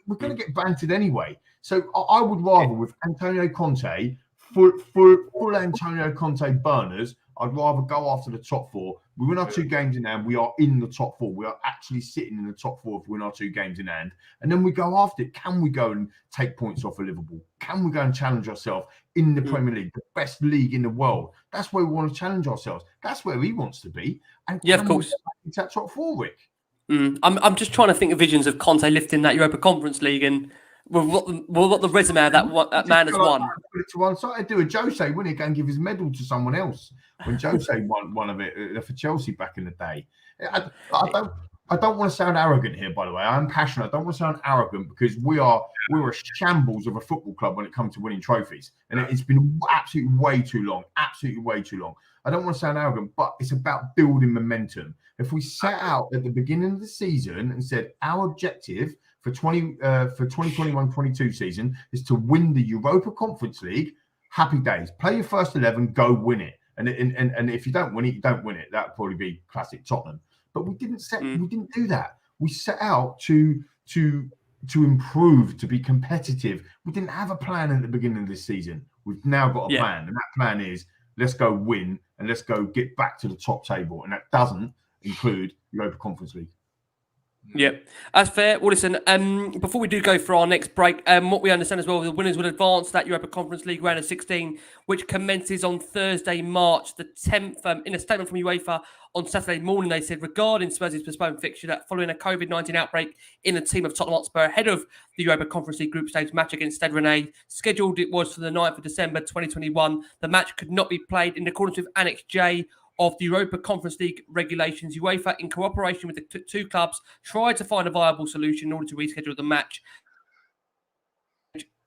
We're going to get bantered anyway. So I would rather, with Antonio Conte, full Antonio Conte burners, I'd rather go after the top 4. We win our 2 games in hand. We are in the top 4. We are actually sitting in the top 4 if we win our 2 games in hand. And then we go after it. Can we go and take points off of Liverpool? Can we go and challenge ourselves in the Premier League, the best league in the world? That's where we want to challenge ourselves. That's where he wants to be. And of course. It's that top 4, Rick. I'm just trying to think of visions of Conte lifting that Europa Conference League, and We'll got the resume of that man has won. Put it to one side. I'd do a Jose, wouldn't he? Go and give his medal to someone else when Jose won one of it for Chelsea back in the day. I don't want to sound arrogant here, by the way. I'm passionate. I don't want to sound arrogant because we're a shambles of a football club when it comes to winning trophies. And it's been absolutely way too long. Absolutely way too long. I don't want to sound arrogant, but it's about building momentum. If we set out at the beginning of the season and said our objective for 2021-22 season is to win the Europa Conference League, happy days. Play your first 11, go win it. And if you don't win it, you don't win it. That would probably be classic Tottenham. But we didn't do that. We set out to improve, to be competitive. We didn't have a plan at the beginning of this season. We've now got a plan, and that plan is let's go win and let's go get back to the top table. And that doesn't include Europa Conference League. Yeah, that's fair. Well, listen, before we do go for our next break, what we understand as well, the winners will advance to that Europa Conference League round of 16, which commences on Thursday, March the 10th. In a statement from UEFA on Saturday morning, they said regarding Spurs' postponed fixture that following a COVID-19 outbreak in the team of Tottenham Hotspur ahead of the Europa Conference League group stage match against Stade Rennes, scheduled it was for the 9th of December 2021. The match could not be played in accordance with Annex J of the Europa Conference League regulations. UEFA, in cooperation with the two clubs, tried to find a viable solution in order to reschedule the match.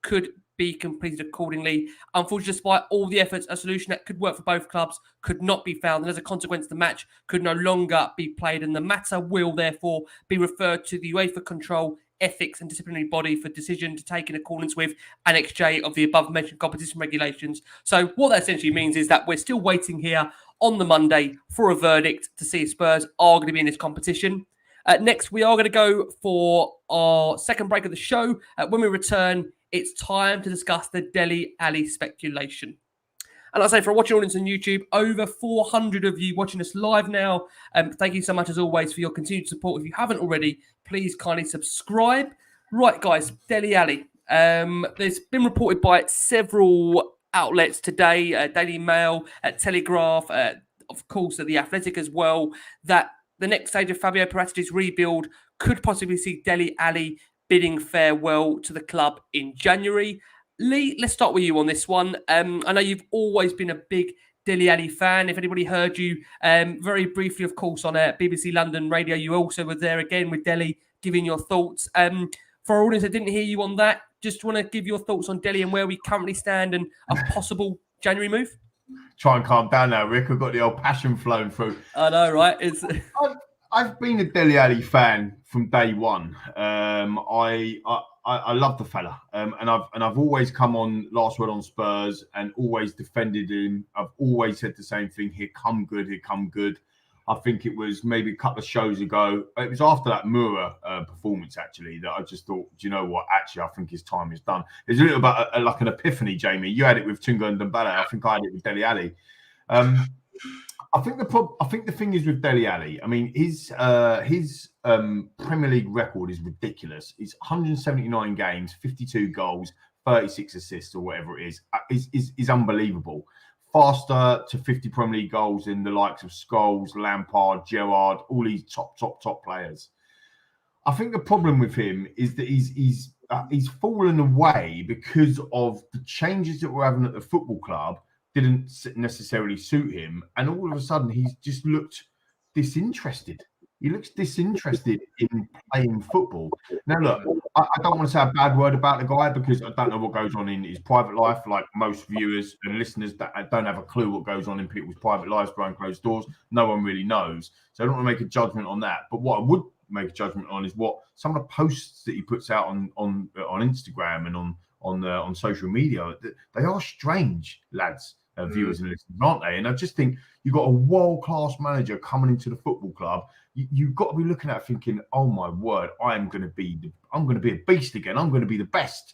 Could be completed accordingly. Unfortunately, despite all the efforts, a solution that could work for both clubs could not be found. And as a consequence, the match could no longer be played. And the matter will therefore be referred to the UEFA Control, Ethics and Disciplinary Body for decision to take in accordance with Annex J of the above-mentioned competition regulations. So what that essentially means is that we're still waiting here on the Monday for a verdict to see if Spurs are going to be in this competition. Next, we are going to go for our second break of the show. When we return, it's time to discuss the Dele Alli speculation. And I say for our watching audience on YouTube, over 400 of you watching us live now. Thank you so much, as always, for your continued support. If you haven't already, please kindly subscribe. Right, guys, Dele Alli. There's been reported by several outlets today, Daily Mail, Telegraph, of course, The Athletic as well, that the next stage of Fabio Paratici's rebuild could possibly see Dele Alli bidding farewell to the club in January. Lee, let's start with you on this one. I know you've always been a big Dele Alli fan. If anybody heard you very briefly, of course, on BBC London Radio, you also were there again with Dele giving your thoughts. For our audience that didn't hear you on that, just want to give your thoughts on Dele and where we currently stand and a possible January move? Try and calm down now, Rick. I've got the old passion flowing through. I know, right? I've been a Dele Alli fan from day one. I love the fella, and I've always come on Last Word on Spurs and always defended him. I've always said the same thing: here come good, here come good. I think it was maybe a couple of shows ago. It was after that Mura performance, actually, that I just thought, do you know what? Actually, I think his time is done. There's a little bit like an epiphany, Jamie. You had it with Tunga and Dembele. I think I had it with Dele Alli. I think the thing is with Dele Alli. I mean, his Premier League record is ridiculous. It's 179 games, 52 goals, 36 assists, or whatever it is unbelievable. Faster to 50 Premier League goals than the likes of Scholes, Lampard, Gerrard, all these top players. I think the problem with him is that he's fallen away because of the changes that we're having at the football club didn't necessarily suit him, and all of a sudden he's just looked disinterested. He looks disinterested in playing football. Now, look, I don't want to say a bad word about the guy because I don't know what goes on in his private life, like most viewers and listeners that don't have a clue what goes on in people's private lives behind closed doors. No one really knows. So I don't want to make a judgment on that. But what I would make a judgment on is what some of the posts that he puts out on Instagram and on social media. They are strange, lads. Viewers and listeners, aren't they? And I just think you've got a world-class manager coming into the football club. You've got to be looking at thinking, oh my word, I'm going to be a beast again. I'm going to be the best.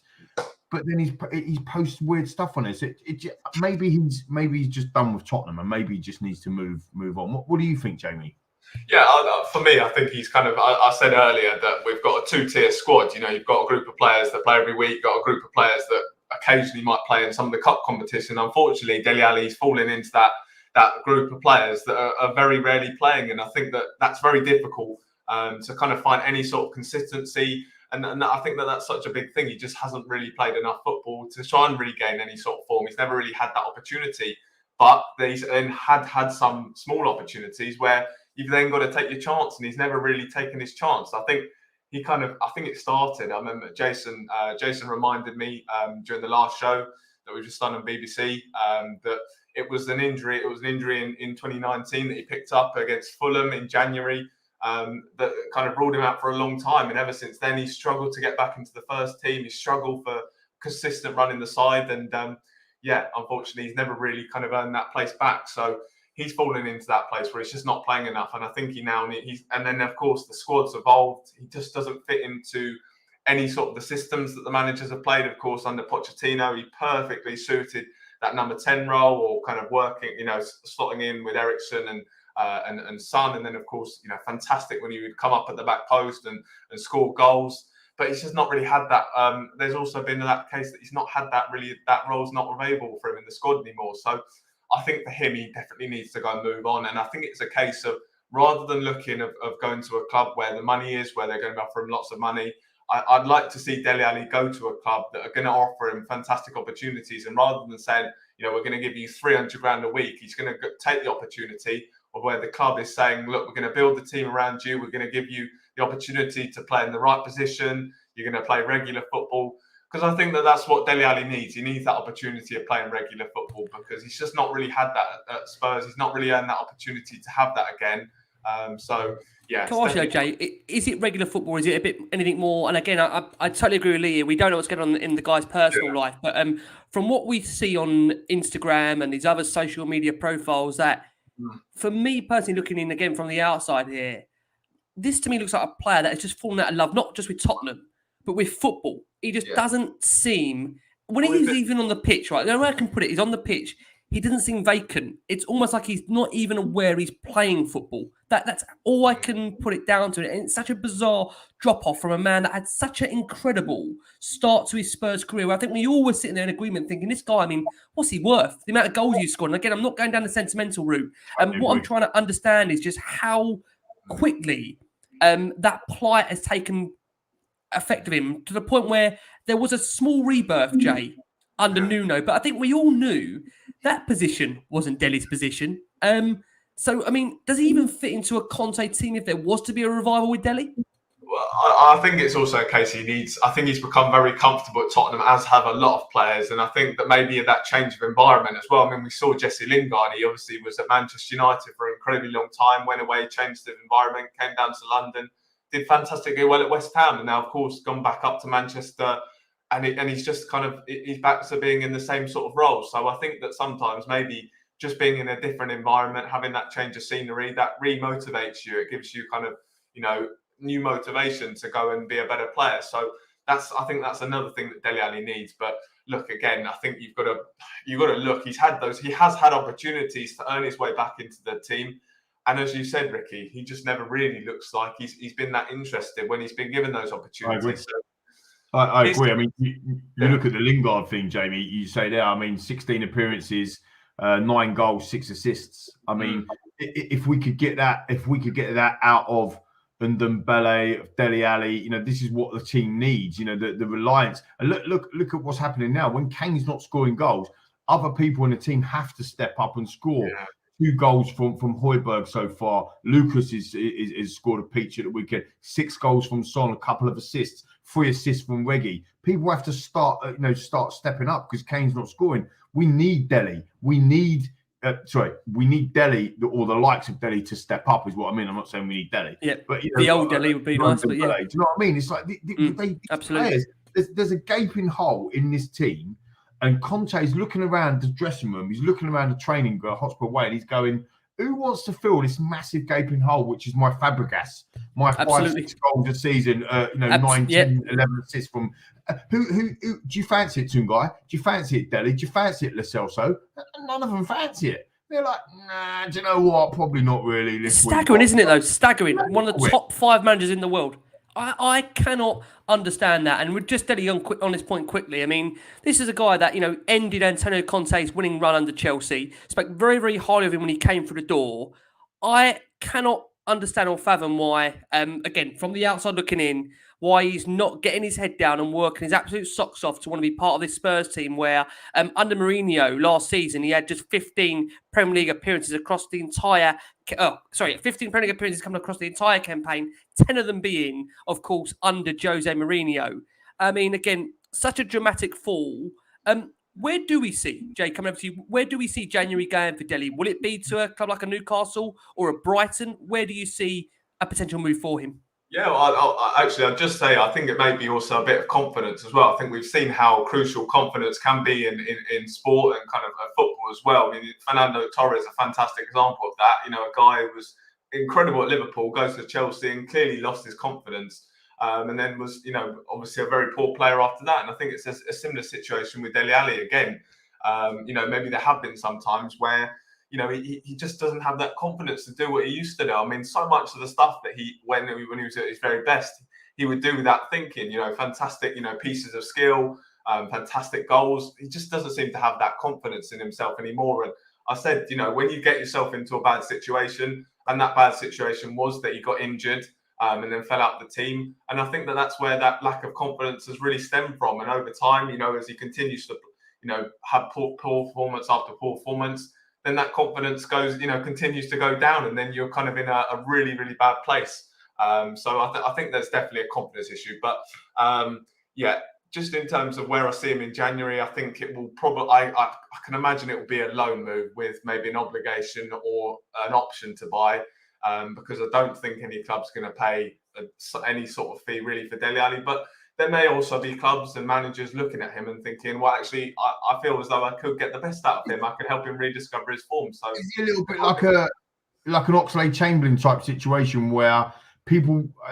But then he's posts weird stuff on it. Maybe he's just done with Tottenham, and maybe he just needs to move on. What do you think, Jamie? Yeah, for me, I think he's kind of. I said earlier that we've got a two-tier squad. You know, you've got a group of players that play every week. You've got a group of players that occasionally might play in some of the cup competition. Unfortunately, Dele Alli's fallen into that group of players that are very rarely playing, and I think that's very difficult to kind of find any sort of consistency. And I think that's such a big thing. He just hasn't really played enough football to try and regain any sort of form. He's never really had that opportunity. But he's then had some small opportunities where you've then got to take your chance, and he's never really taken his chance. I think it started. I remember Jason reminded me during the last show that we've just done on BBC that it was an injury. It was an injury in 2019 that he picked up against Fulham in January that kind of ruled him out for a long time. And ever since then, he's struggled to get back into the first team. He's struggled for consistent run in the side, and unfortunately, he's never really kind of earned that place back. So he's fallen into that place where he's just not playing enough. And I think and then of course the squad's evolved. He just doesn't fit into any sort of the systems that the managers have played. Of course, under Pochettino, he perfectly suited that number 10 role, or kind of working, slotting in with Eriksen and Son. And then of course, fantastic when he would come up at the back post and score goals. But he's just not really had that. There's also been that case that he's not had that really. That role's not available for him in the squad anymore. So I think for him, he definitely needs to go and move on. And I think it's a case of, rather than looking of going to a club where the money is, where they're going to offer him lots of money, I'd like to see Dele Alli go to a club that are going to offer him fantastic opportunities. And rather than saying, we're going to give you 300 grand a week, he's going to take the opportunity of where the club is saying, look, we're going to build the team around you. We're going to give you the opportunity to play in the right position. You're going to play regular football. Because I think that's what Dele Alli needs. He needs that opportunity of playing regular football, because he's just not really had that at Spurs. He's not really earned that opportunity to have that again. Yeah. Can I ask you, Jay, is it regular football? Is it a bit anything more? And again, I totally agree with Lee. We don't know what's going on in the guy's personal life. But from what we see on Instagram and these other social media profiles, that for me personally, looking in again from the outside here, this to me looks like a player that has just fallen out of love, not just with Tottenham, but with football. He just doesn't seem, when he's even on the pitch, right? The way I can put it, he's on the pitch, he doesn't seem vacant. It's almost like he's not even aware he's playing football. That's all I can put it down to. And it's such a bizarre drop-off from a man that had such an incredible start to his Spurs career. I think we all were sitting there in agreement thinking, this guy, what's he worth? The amount of goals he's scored. And again, I'm not going down the sentimental route. And what I'm trying to understand is just how quickly that plight has taken effect of him, to the point where there was a small rebirth, Jay, under Nuno. But I think we all knew that position wasn't Dele's position. So, does he even fit into a Conte team if there was to be a revival with Dele? Well, I think it's also a case I think he's become very comfortable at Tottenham, as have a lot of players. And I think that maybe that change of environment as well. We saw Jesse Lingard. He obviously was at Manchester United for an incredibly long time, went away, changed the environment, came down to London, did fantastically well at West Ham, and now, of course, gone back up to Manchester. And he's just he's back to being in the same sort of role. So I think that sometimes maybe just being in a different environment, having that change of scenery, that re-motivates you. It gives you new motivation to go and be a better player. So I think that's another thing that Dele Alli needs. But look, again, I think you've got to look. He has had opportunities to earn his way back into the team. And as you said, Ricky, he just never really looks like he's been that interested when he's been given those opportunities. I agree. You look at the Lingard thing, Jamie. You say there. 16 appearances, 9 goals, 6 assists. If we could get that out of Ndombele, Dele Alli, this is what the team needs. The reliance. And look at what's happening now. When Kane's not scoring goals, other people in the team have to step up and score. Yeah. 2 goals from Højbjerg so far. Lucas is scored a peach at the weekend. 6 goals from Son, a couple of assists, 3 assists from Reggie. People have to start stepping up because Kane's not scoring. We need Dele. We need Dele, or the likes of Dele, to step up. Is what I mean. I'm not saying we need Dele. Yeah, but the old Dele would be nice. But yeah, do you know what I mean? It's like absolutely. Players, there's a gaping hole in this team. And Conte is looking around the dressing room. He's looking around the training ground, Hotspur way, and he's going, who wants to fill this massive gaping hole, which is my Fabregas, my 5-6 goals a season, 9, 10, 11 assists from... Who do you fancy it, Tungai? Do you fancy it, Dele? Do you fancy it, Lo Celso? None of them fancy it. They're like, nah, do you know what? Probably not really. It's staggering, isn't it, though? Staggering. One of the top 5 managers in the world. I cannot understand that. And we're just Dele on this point quickly. This is a guy that, ended Antonio Conte's winning run under Chelsea. Spoke very, very highly of him when he came through the door. I cannot understand or fathom why, again, from the outside looking in, why he's not getting his head down and working his absolute socks off to want to be part of this Spurs team where under Mourinho last season, he had just 15 Premier League appearances across the entire 15 Premier League appearances coming across the entire campaign, 10 of them being, of course, under Jose Mourinho. I mean, again, such a dramatic fall. Where do we see, Jay, coming over to you, where do we see January going for Dele? Will it be to a club like a Newcastle or a Brighton? Where do you see a potential move for him? Yeah, well, I'd just say I think it may be also a bit of confidence as well. I think we've seen how crucial confidence can be in sport and kind of football as well. I mean, Fernando Torres is a fantastic example of that. You know, a guy who was incredible at Liverpool, goes to Chelsea and clearly lost his confidence. And then was, you know, obviously a very poor player after that. And I think it's a similar situation with Dele Alli again. You know, maybe there have been some times where, you know, he just doesn't have that confidence to do what he used to do. I mean, so much of the stuff that when he was at his very best, he would do without thinking, you know, fantastic, you know, pieces of skill, fantastic goals. He just doesn't seem to have that confidence in himself anymore. And I said, you know, when you get yourself into a bad situation, and that bad situation was that he got injured and then fell out the team. And I think that's where that lack of confidence has really stemmed from. And over time, you know, as he continues to, you know, have poor performance after poor performance, then that confidence goes, you know, continues to go down, and then you're kind of in a really, really bad place. So I think there's definitely a confidence issue. But yeah, just in terms of where I see him in January, I think it will probably, I can imagine it will be a loan move with maybe an obligation or an option to buy, because I don't think any club's going to pay any sort of fee really for Dele Alli. But there may also be clubs and managers looking at him and thinking, well, actually, I feel as though I could get the best out of him. I could help him rediscover his form. So it's a little bit like an Oxlade-Chamberlain type situation where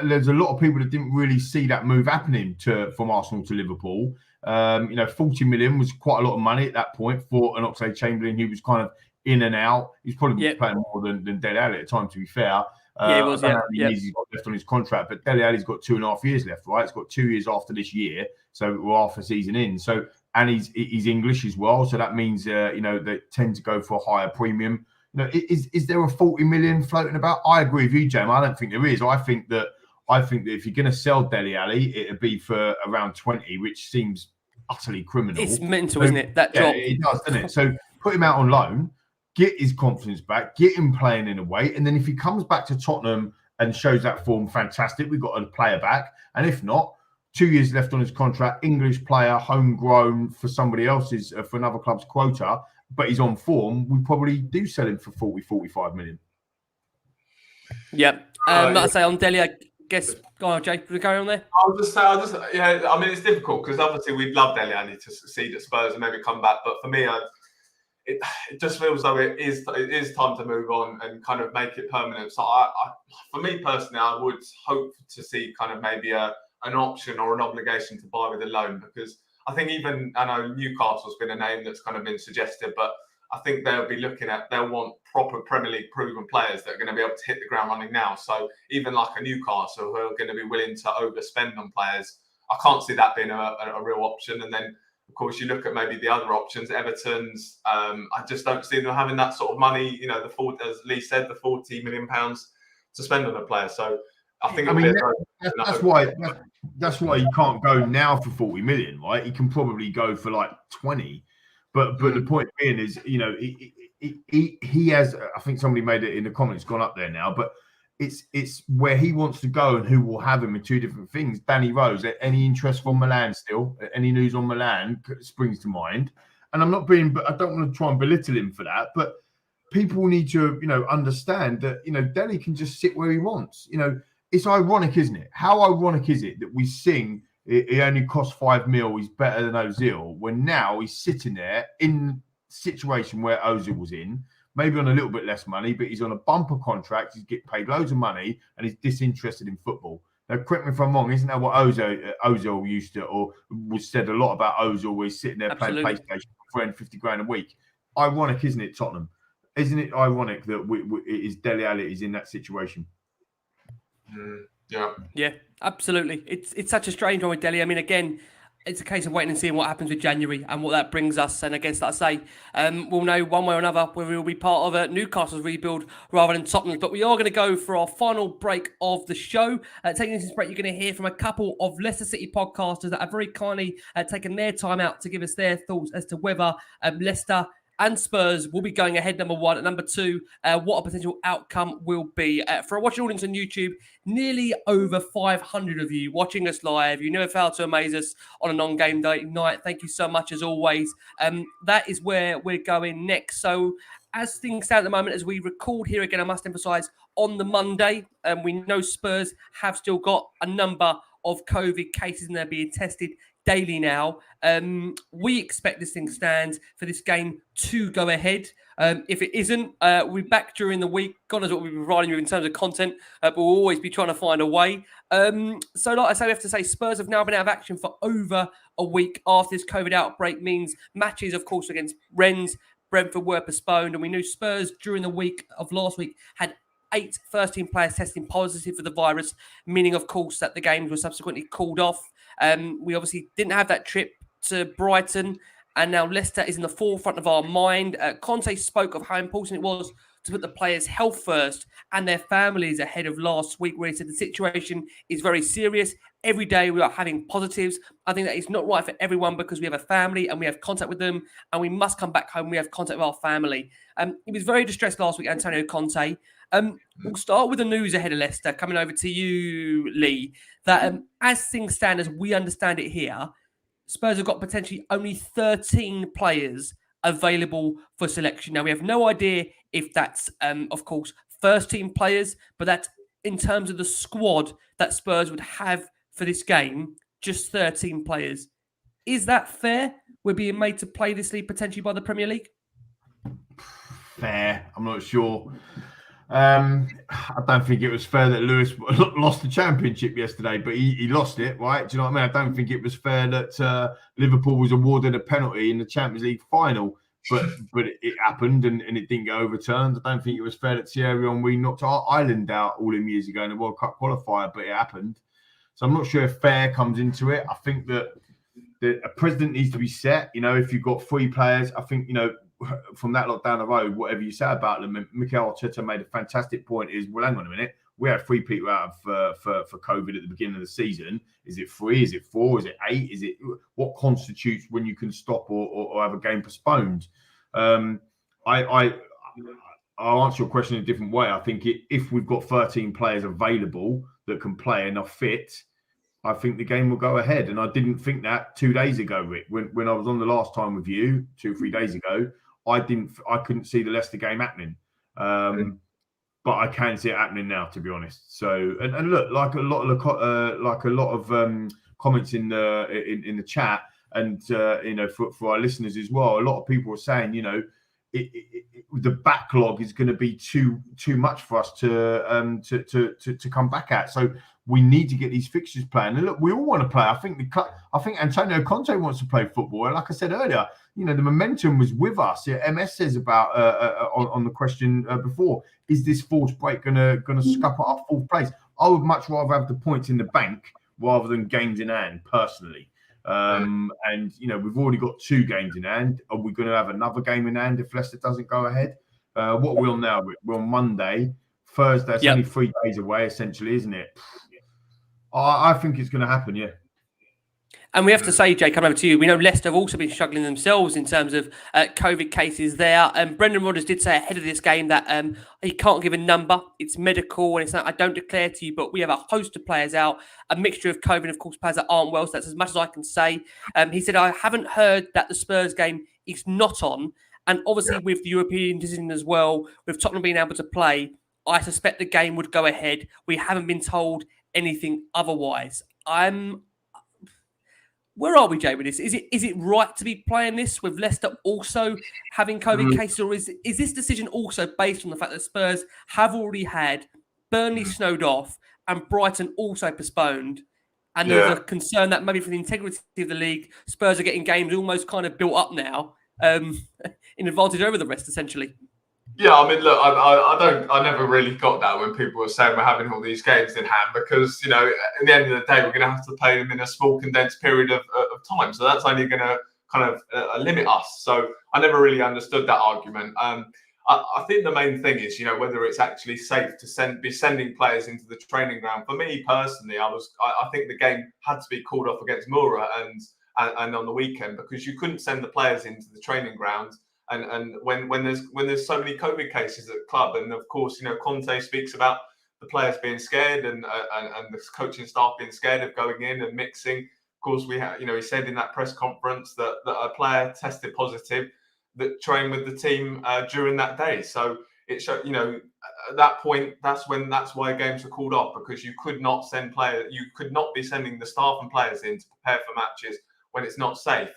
there's a lot of people that didn't really see that move happening from Arsenal to Liverpool. You know, 40 million was quite a lot of money at that point for an Oxlade-Chamberlain. He was kind of in and out. He's probably playing more than Dele Alli at the time, to be fair. Yeah, he was. I don't know how many years he's got left on his contract, but Dele Alli's got 2.5 years left, right? It's got 2 years after this year, so we're half a season in. So, and he's English as well, so that means you know, they tend to go for a higher premium. You know, is there a 40 million floating about? I agree with you, James. I don't think there is. I think that if you're going to sell Dele Alli, it'd be for around 20, which seems utterly criminal. It's mental, isn't it? That drop. It does, doesn't it? So put him out on loan, get his confidence back, get him playing in a way, and then if he comes back to Tottenham and shows that form, fantastic. We've got a player back, and if not, 2 years left on his contract, English player, homegrown for somebody else's, for another club's quota, but he's on form. We probably do sell him for 40, 45 million. Yeah. Like I say, on Dele, I guess, go on, Jay, we carry on there? I'll just say, yeah, I mean, it's difficult because obviously we'd love Dele Alli to succeed at Spurs and maybe come back, but for me, it just feels though it is time to move on and kind of make it permanent. So for me personally, I would hope to see kind of maybe an option or an obligation to buy with a loan, because I think I know Newcastle's been a name that's kind of been suggested, but I think they'll want proper Premier League proven players that are going to be able to hit the ground running now. So even like a Newcastle who are going to be willing to overspend on players, I can't see that being a real option. And then, of course, you look at maybe the other options, Everton's. I just don't see them having that sort of money. You know, as Lee said, the £40 million to spend on a player. So I think that's why he can't go now for 40 million, right? He can probably go for like 20. But the point being is, you know, he has. I think somebody made it in the comments, gone up there now, but it's where he wants to go and who will have him in two different things. Danny Rose, any interest from Milan still? Any news on Milan springs to mind? And I'm not being, but I don't want to try and belittle him for that. But people need to, you know, understand that, you know, Dele can just sit where he wants. You know, it's ironic, isn't it? How ironic is it that we sing he only cost 5 mil, he's better than Ozil, when now he's sitting there in the situation where Ozil was in, maybe on a little bit less money, but he's on a bumper contract, he's getting paid loads of money, and he's disinterested in football. Now, correct me if I'm wrong, isn't that what Ozil used to, or was said a lot about Ozil, where he's sitting there playing PlayStation for 350 grand a week? Ironic, isn't it, Tottenham? Isn't it ironic that it is Dele Alli is in that situation? Yeah, absolutely. It's such a strange one with Dele. I mean, again, it's a case of waiting and seeing what happens with January and what that brings us. And I guess, like I say, we'll know one way or another whether we'll be part of Newcastle's rebuild rather than Tottenham's. But we are going to go for our final break of the show. Taking this break, you're going to hear from a couple of Leicester City podcasters that have very kindly taken their time out to give us their thoughts as to whether Leicester and Spurs will be going ahead, number one. And number two, what a potential outcome will be. For our watching audience on YouTube, nearly over 500 of you watching us live. You never fail to amaze us on a non-game day night. Thank you so much, as always. That is where we're going next. So as things stand at the moment, as we record here again, I must emphasise, on the Monday, we know Spurs have still got a number of COVID cases and they're being tested daily now. We expect this thing stands for this game to go ahead. If it isn't, we'll be back during the week. God knows what we'll be providing you in terms of content, but we'll always be trying to find a way. So like I say, we have to say Spurs have now been out of action for over a week after this COVID outbreak means matches, of course, against Rennes, Brentford were postponed. And we knew Spurs during the week of last week had 8 first-team players testing positive for the virus, meaning, of course, that the games were subsequently called off. We obviously didn't have that trip to Brighton, and now Leicester is in the forefront of our mind. Conte spoke of how important it was to put the players' health first and their families ahead of last week, where he said the situation is very serious. Every day we are having positives. I think that is not right for everyone because we have a family and we have contact with them, and we must come back home. We have contact with our family. He was very distressed last week, Antonio Conte. We'll start with the news ahead of Leicester, coming over to you, Lee, that as things stand, as we understand it here, Spurs have got potentially only 13 players available for selection. Now, we have no idea if that's, of course, first-team players, but that's in terms of the squad that Spurs would have for this game, just 13 players. Is that fair? We're being made to play this league potentially by the Premier League? Fair. I'm not sure. I don't think it was fair that Lewis lost the championship yesterday, but he lost it, right? Do you know what I mean? I don't think it was fair that Liverpool was awarded a penalty in the Champions League final, but it happened and it didn't get overturned. I don't think it was fair that Thierry Henry knocked Ireland out all them years ago in the World Cup qualifier, but it happened. So I'm not sure if fair comes into it. I think that a president needs to be set. You know, if you've got 3 players, I think, you know, from that lot down the road, whatever you say about them, Mikel Arteta made a fantastic point is, well, hang on a minute. We had 3 people out of for COVID at the beginning of the season. Is it 3? Is it 4? Is it 8? Is it what constitutes when you can stop or have a game postponed? I'll answer your question in a different way. I think if we've got 13 players available that can play and are fit, I think the game will go ahead. And I didn't think that 2 days ago, Rick, when I was on the last time with you 2 or 3 days ago. I couldn't see the Leicester game happening, but I can see it happening now, to be honest. So, and look, like a lot of comments in the chat, and you know, for our listeners as well, a lot of people are saying, you know, the backlog is going to be too much for us to come back at. So we need to get these fixtures playing. And look, we all want to play. I think Antonio Conte wants to play football. And like I said earlier, you know, the momentum was with us. Yeah, MS says about on the question before, is this fourth break going to scupper up 4th place? I would much rather have the points in the bank rather than games in hand, personally. And you know, we've already got 2 games in hand. Are we going to have another game in hand if Leicester doesn't go ahead? What are we on now? We're on Monday, Thursday. It's only 3 days away, essentially, isn't it? I think it's going to happen. Yeah. And we have to say, Jay, coming over to you, we know Leicester have also been struggling themselves in terms of COVID cases there. Brendan Rodgers did say ahead of this game that he can't give a number. It's medical, and it's not, I don't declare to you, but we have a host of players out, a mixture of COVID, and of course, players that aren't well. So that's as much as I can say. He said, I haven't heard that the Spurs game is not on. And obviously, with the European decision as well, with Tottenham being able to play, I suspect the game would go ahead. We haven't been told anything otherwise. Where are we, Jay, with this? Is it right to be playing this with Leicester also having COVID cases, or is this decision also based on the fact that Spurs have already had Burnley snowed off and Brighton also postponed, and there's a concern that maybe for the integrity of the league, Spurs are getting games almost kind of built up now in advantage over the rest, essentially? Yeah, I mean, look, I never really got that when people were saying we're having all these games in hand because, you know, at the end of the day, we're going to have to play them in a small condensed period of time. So that's only going to kind of limit us. So I never really understood that argument. I think the main thing is, you know, whether it's actually safe to be sending players into the training ground. For me personally, I think the game had to be called off against Mura and on the weekend because you couldn't send the players into the training ground. And when there's so many COVID cases at the club, and of course, you know, Conte speaks about the players being scared and the coaching staff being scared of going in and mixing. Of course, we have, you know, he said in that press conference that a player tested positive that trained with the team during that day. So it showed, you know, at that point, that's why games were called off because you could not be sending the staff and players in to prepare for matches when it's not safe.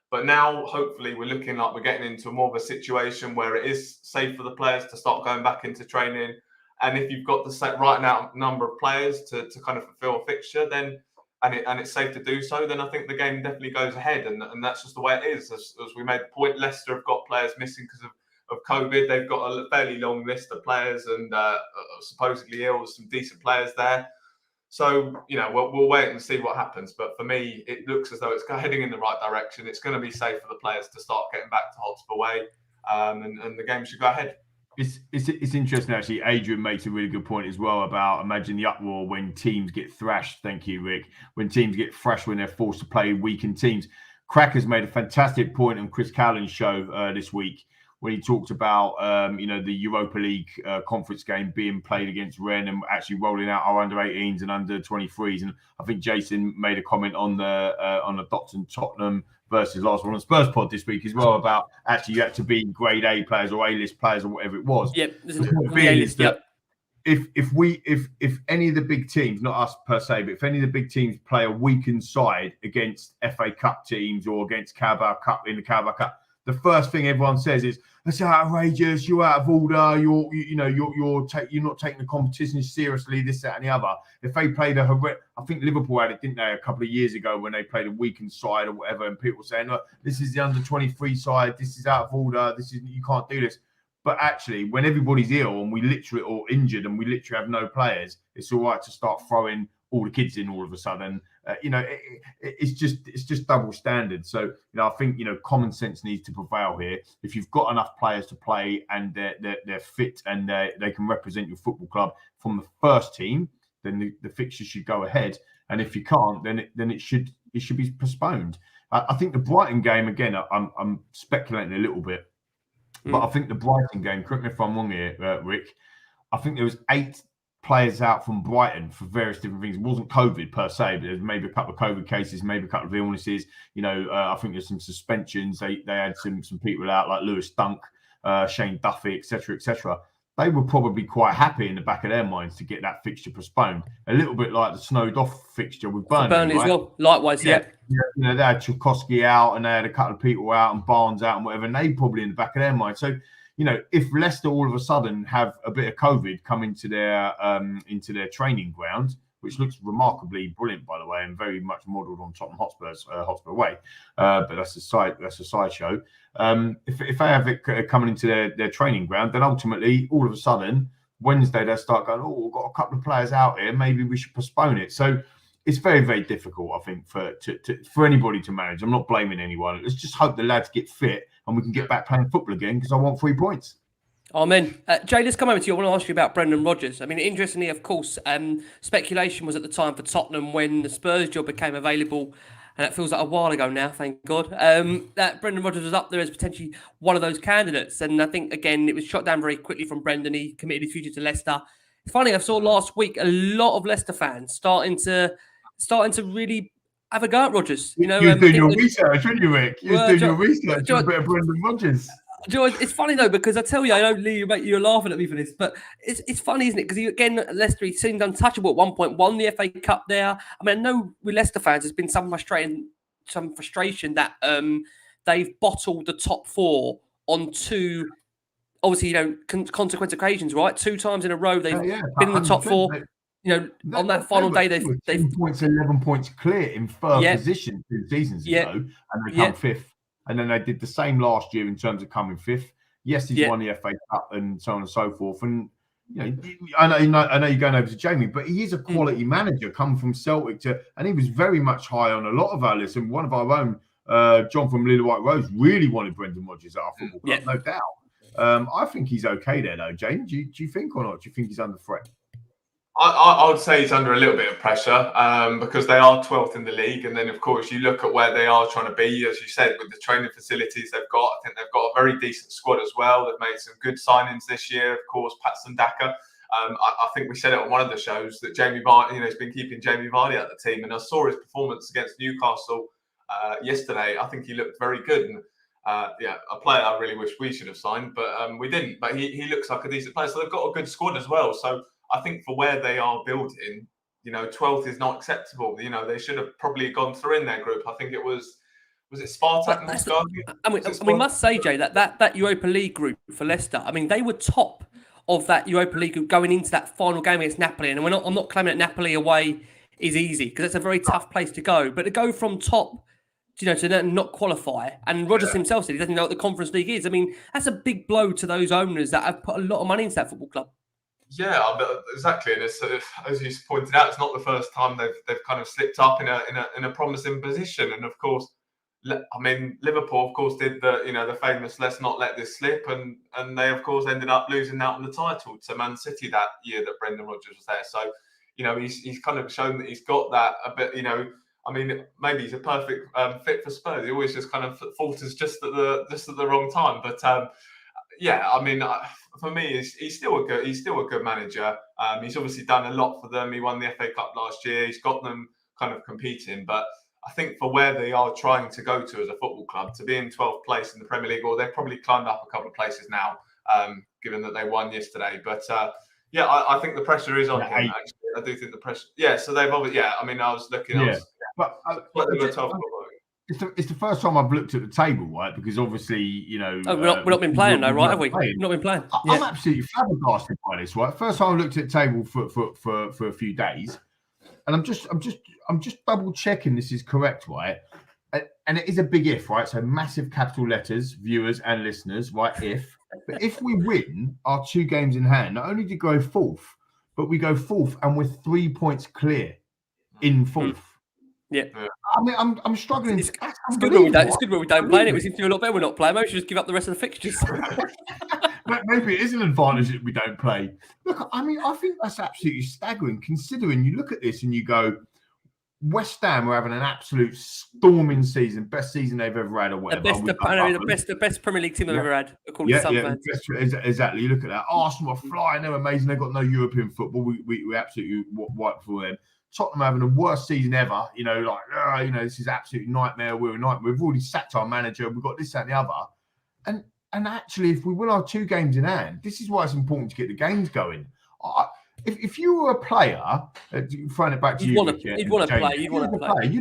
But now, hopefully, we're looking like we're getting into more of a situation where it is safe for the players to start going back into training. And if you've got the right number of players to kind of fulfill a fixture, then and it's safe to do so, then I think the game definitely goes ahead. And that's just the way it is. As we made the point, Leicester have got players missing because of COVID. They've got a fairly long list of players and supposedly ill. There's some decent players there. So, you know, we'll wait and see what happens. But for me, it looks as though it's heading in the right direction. It's going to be safe for the players to start getting back to Hotspur Way, and the game should go ahead. It's interesting, actually. Adrian makes a really good point as well about imagine the uproar when teams get thrashed. Thank you, Rick. When teams get thrashed when they're forced to play weakened teams. Crackers made a fantastic point on Chris Cowland's show this week when he talked about, you know, the Europa League conference game being played against Rennes and actually rolling out our under-18s and under-23s. And I think Jason made a comment on the Tottenham versus Last Word on Spurs pod this week as well about actually you had to be grade A players or A-list players or whatever it was. Yep. If any of the big teams, not us per se, but if any of the big teams play a weakened side against FA Cup teams or against Carabao Cup in the Carabao Cup, the first thing everyone says is, "That's outrageous. You're out of order. You're not taking the competition seriously. This, that, and the other." If they played I think Liverpool had it, didn't they, a couple of years ago when they played a weakened side or whatever, and people were saying, "Look, this is the under-23 side. This is out of order. You can't do this." But actually, when everybody's ill and we literally or injured and we literally have no players, it's all right to start throwing all the kids in all of a sudden. It's just double standard. So, you know, I think, you know, common sense needs to prevail here. If you've got enough players to play and they're fit and they can represent your football club from the first team, then the fixture should go ahead. And if you can't, then it should be postponed. I think the Brighton game, again, I'm speculating a little bit, but I think the Brighton game, correct me if I'm wrong here, Rick, I think there was 8 players out from Brighton for various different things. It wasn't COVID per se, but there's maybe a couple of COVID cases, maybe a couple of illnesses. You know, I think there's some suspensions. They had some people out like Lewis Dunk, Shane Duffy, etc., etc. They were probably quite happy in the back of their minds to get that fixture postponed. A little bit like the snowed off fixture with Burnley. Burnley as well. Likewise, yeah. You know, they had Tchaikovsky out and they had a couple of people out and Barnes out and whatever, and they probably in the back of their mind. So, you know, if Leicester all of a sudden have a bit of COVID come into their training ground, which looks remarkably brilliant, by the way, and very much modelled on Tottenham Hotspur's Hotspur Way, but that's a sideshow. If they have it coming into their training ground, then ultimately, all of a sudden, Wednesday they start going, "Oh, we've got a couple of players out here. Maybe we should postpone it." So it's very, very difficult, I think, for anybody to manage. I'm not blaming anyone. Let's just hope the lads get fit and we can get back playing football again because I want 3 points. Amen. Jay, let's come over to you. I want to ask you about Brendan Rodgers. I mean, interestingly, of course, speculation was at the time for Tottenham when the Spurs job became available, and it feels like a while ago now, thank God, that Brendan Rodgers was up there as potentially one of those candidates. And I think, again, it was shot down very quickly from Brendan. He committed his future to Leicester. It's funny, I saw last week a lot of Leicester fans starting to really have a go at Rodgers. You know, you're doing your research, weren't you, Rick? You're doing your research on a bit of Brendan Rodgers. It's funny though, because I tell you, I know Lee, you're laughing at me for this, but it's funny, isn't it? Because again, Leicester, he seemed untouchable at one point, won the FA Cup there. I mean, I know with Leicester fans, there's been some frustration that they've bottled the top 4 on 2, obviously, you know, consequent occasions, right? 2 times in a row they've been in the top 4. You know, on that final day, they've 11 points clear in third position 2 seasons ago, and they come 5th. And then they did the same last year in terms of coming 5th. Yes, he's won the FA Cup and so on and so forth. And I know you're going over to Jamie, but he is a quality manager, come from Celtic and he was very much high on a lot of our lists. And one of our own, John from Lily White Rose, really wanted Brendan Rodgers at our football club, no doubt. I think he's okay there, though, Jamie. Do you think or not? Do you think he's under threat? I would say he's under a little bit of pressure because they are 12th in the league. And then, of course, you look at where they are trying to be, as you said, with the training facilities they've got. I think they've got a very decent squad as well. They've made some good signings this year, of course, Patson Daka. I think we said it on one of the shows that Jamie Vardy, he's been keeping Jamie Vardy at the team. And I saw his performance against Newcastle yesterday. I think he looked very good. And a player I really wish we should have signed, but we didn't. But he looks like a decent player. So they've got a good squad as well. So I think for where they are building, 12th is not acceptable. They should have probably gone through in their group. I think it was it Spartak? We must say, Jay, that Europa League group for Leicester, they were top of that Europa League group going into that final game against Napoli. And I'm not claiming that Napoli away is easy because it's a very tough place to go. But to go from top to not qualify, and Rodgers himself said he doesn't know what the Conference League is. That's a big blow to those owners that have put a lot of money into that football club. Yeah, exactly, and it's as you pointed out, it's not the first time they've kind of slipped up in a promising position. And of course, Liverpool, of course, did the famous "let's not let this slip," and they of course ended up losing out on the title to Man City that year that Brendan Rodgers was there. So he's kind of shown that he's got that a bit. Maybe he's a perfect fit for Spurs. He always just kind of falters just at the wrong time, but. For me, he's still a good manager. He's obviously done a lot for them. He won the FA Cup last year. He's got them kind of competing. But I think for where they are trying to go to as a football club, to be in 12th place in the Premier League, or they've probably climbed up a couple of places now, given that they won yesterday. But I think the pressure is on him. Actually, I do think the pressure. Yeah, so they've obviously. I was looking. It's the first time I've looked at the table, right? Because obviously, we've not been playing though, right? Have we? Not been playing. I'm absolutely flabbergasted by this, right? First time I looked at the table for a few days, and I'm just double checking this is correct, right? And it is a big if, right? So massive capital letters, viewers and listeners, right? But if we win our 2 games in hand, not only do we go 4th, but we go 4th and we're 3 points clear in 4th. Yeah, I'm struggling. It's good when we don't play it. We seem to do a lot better. We're not playing. Maybe we should just give up the rest of the fixtures. Maybe it is an advantage that we don't play. Look, I think that's absolutely staggering. Considering you look at this and you go, West Ham are having an absolute storming season, best season they've ever had, or whatever. The best Premier League team they've ever had, according to some fans. Exactly. You look at that. Arsenal are flying. They're amazing. They've got no European football. We absolutely wiped for them. Tottenham having the worst season ever, this is absolute nightmare. We're a nightmare. We've already sacked our manager. We've got this, that, and the other. And actually, if we win our 2 games in hand, this is why it's important to get the games going. If you were a player, throwing it back to you, you'd want to play. You'd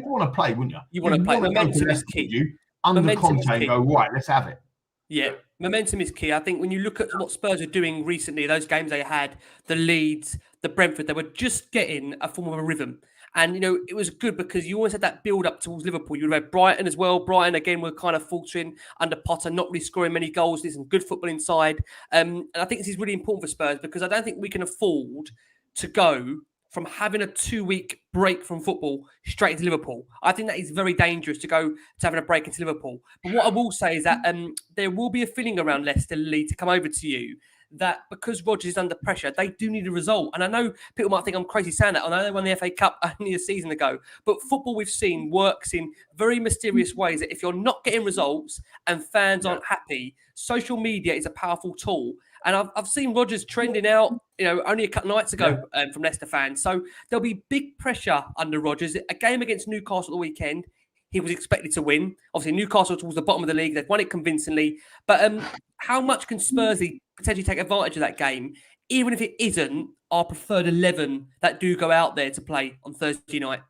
want to play, wouldn't you? You want to play. Momentum is key. Under Conte and go, right, let's have it. Yeah, momentum is key. I think when you look at what Spurs are doing recently, those games they had, the Leeds, the Brentford, they were just getting a form of a rhythm. And, it was good because you always had that build up towards Liverpool. You had Brighton as well. Brighton, again, were kind of faltering under Potter, not really scoring many goals. There's some good football inside. And I think this is really important for Spurs because I don't think we can afford to go from having a 2-week break from football straight into Liverpool. I think that is very dangerous to go to having a break into Liverpool. But what I will say is that there will be a feeling around Leicester Lee to come over to you that because Rodgers is under pressure, they do need a result. And I know people might think I'm crazy saying that. I know they won the FA Cup only a season ago. But football we've seen works in very mysterious ways that if you're not getting results and fans aren't happy, social media is a powerful tool. And I've seen Rodgers trending out, only a couple of nights ago from Leicester fans. So there'll be big pressure under Rodgers. A game against Newcastle the weekend, he was expected to win. Obviously, Newcastle towards the bottom of the league. They've won it convincingly. But how much can Spurs potentially take advantage of that game, even if it isn't our preferred 11 that do go out there to play on Thursday night?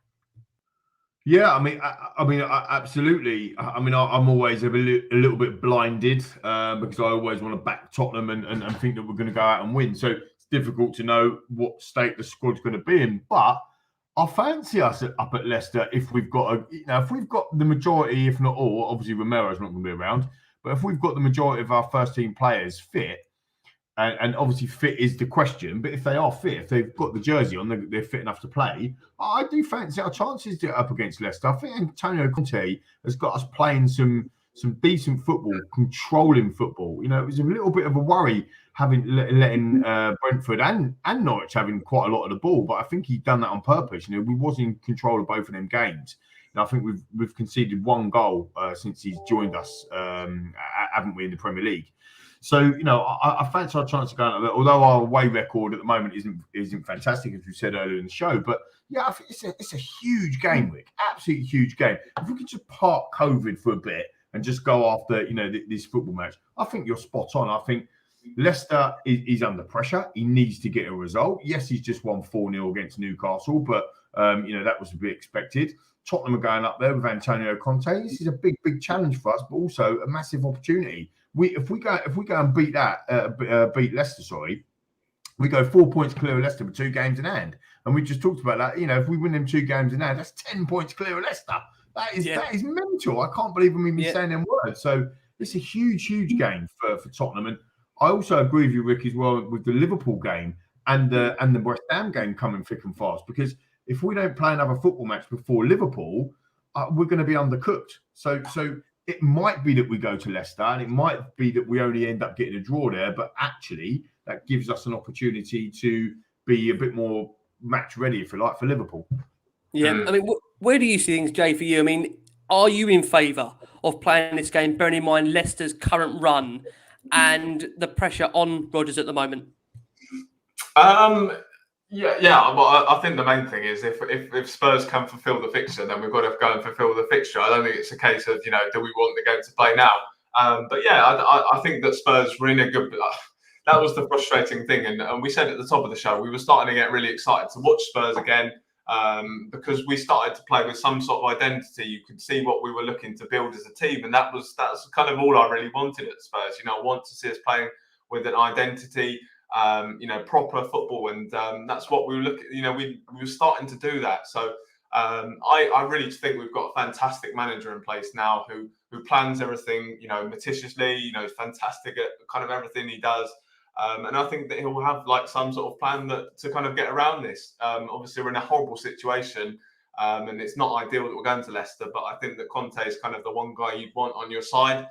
Yeah, absolutely. I'm always a little bit blinded because I always want to back Tottenham and think that we're going to go out and win. So it's difficult to know what state the squad's going to be in. But I fancy us up at Leicester if we've got the majority, if not all. Obviously, Romero's not going to be around. But if we've got the majority of our first team players fit, and obviously fit is the question, but if they are fit, if they've got the jersey on, they're fit enough to play, I do fancy our chances to up against Leicester. I think Antonio Conte has got us playing some decent football, controlling football. You know, it was a little bit of a worry letting Brentford and Norwich having quite a lot of the ball, but I think he'd done that on purpose. You know, we was in control of both of them games. And I think we've conceded one goal since he's joined us, haven't we, in the Premier League? So, you know, I fancy our chance of going up there, although our away record at the moment isn't fantastic, as we said earlier in the show. But yeah, I think it's a huge game, Rick. Absolutely huge game. If we could just park COVID for a bit and just go after, you know, this football match, I think you're spot on. I think Leicester is under pressure. He needs to get a result. Yes, he's just won 4-0 against Newcastle, but, you know, that was to be expected. Tottenham are going up there with Antonio Conte. This is a big challenge for us, but also a massive opportunity. If we go and beat Leicester, we go 4 points clear of Leicester with 2 games in hand. And we just talked about that. You know, if we win them 2 games in hand, that's 10 points clear of Leicester. That is mental. I can't believe I'm even saying them words. So it's a huge game for Tottenham. And I also agree with you, Rick, as well, with the Liverpool game and the West Ham game coming thick and fast. Because if we don't play another football match before Liverpool, we're going to be undercooked. So it might be that we go to Leicester, and it might be that we only end up getting a draw there. But actually, that gives us an opportunity to be a bit more match ready, if you like, for Liverpool. Yeah, I mean, where do you see things, Jay, for you? I mean, are you in favour of playing this game, bearing in mind Leicester's current run and the pressure on Rodgers at the moment? Yeah. Well, I think the main thing is if Spurs can fulfil the fixture, then we've got to go and fulfil the fixture. I don't think it's a case of, you know, do we want the game to play now? But yeah, I think that Spurs were in a good. That was the frustrating thing, and we said at the top of the show we were starting to get really excited to watch Spurs again because we started to play with some sort of identity. You could see what we were looking to build as a team, and that's kind of all I really wanted at Spurs. You know, I want to see us playing with an identity. You know, proper football, and that's what we were looking. You know, we were starting to do that. So I really think we've got a fantastic manager in place now who plans everything, you know, meticulously. You know, is fantastic at kind of everything he does, and I think that he'll have like some sort of plan to kind of get around this. Obviously, we're in a horrible situation, and it's not ideal that we're going to Leicester. But I think that Conte is kind of the one guy you'd want on your side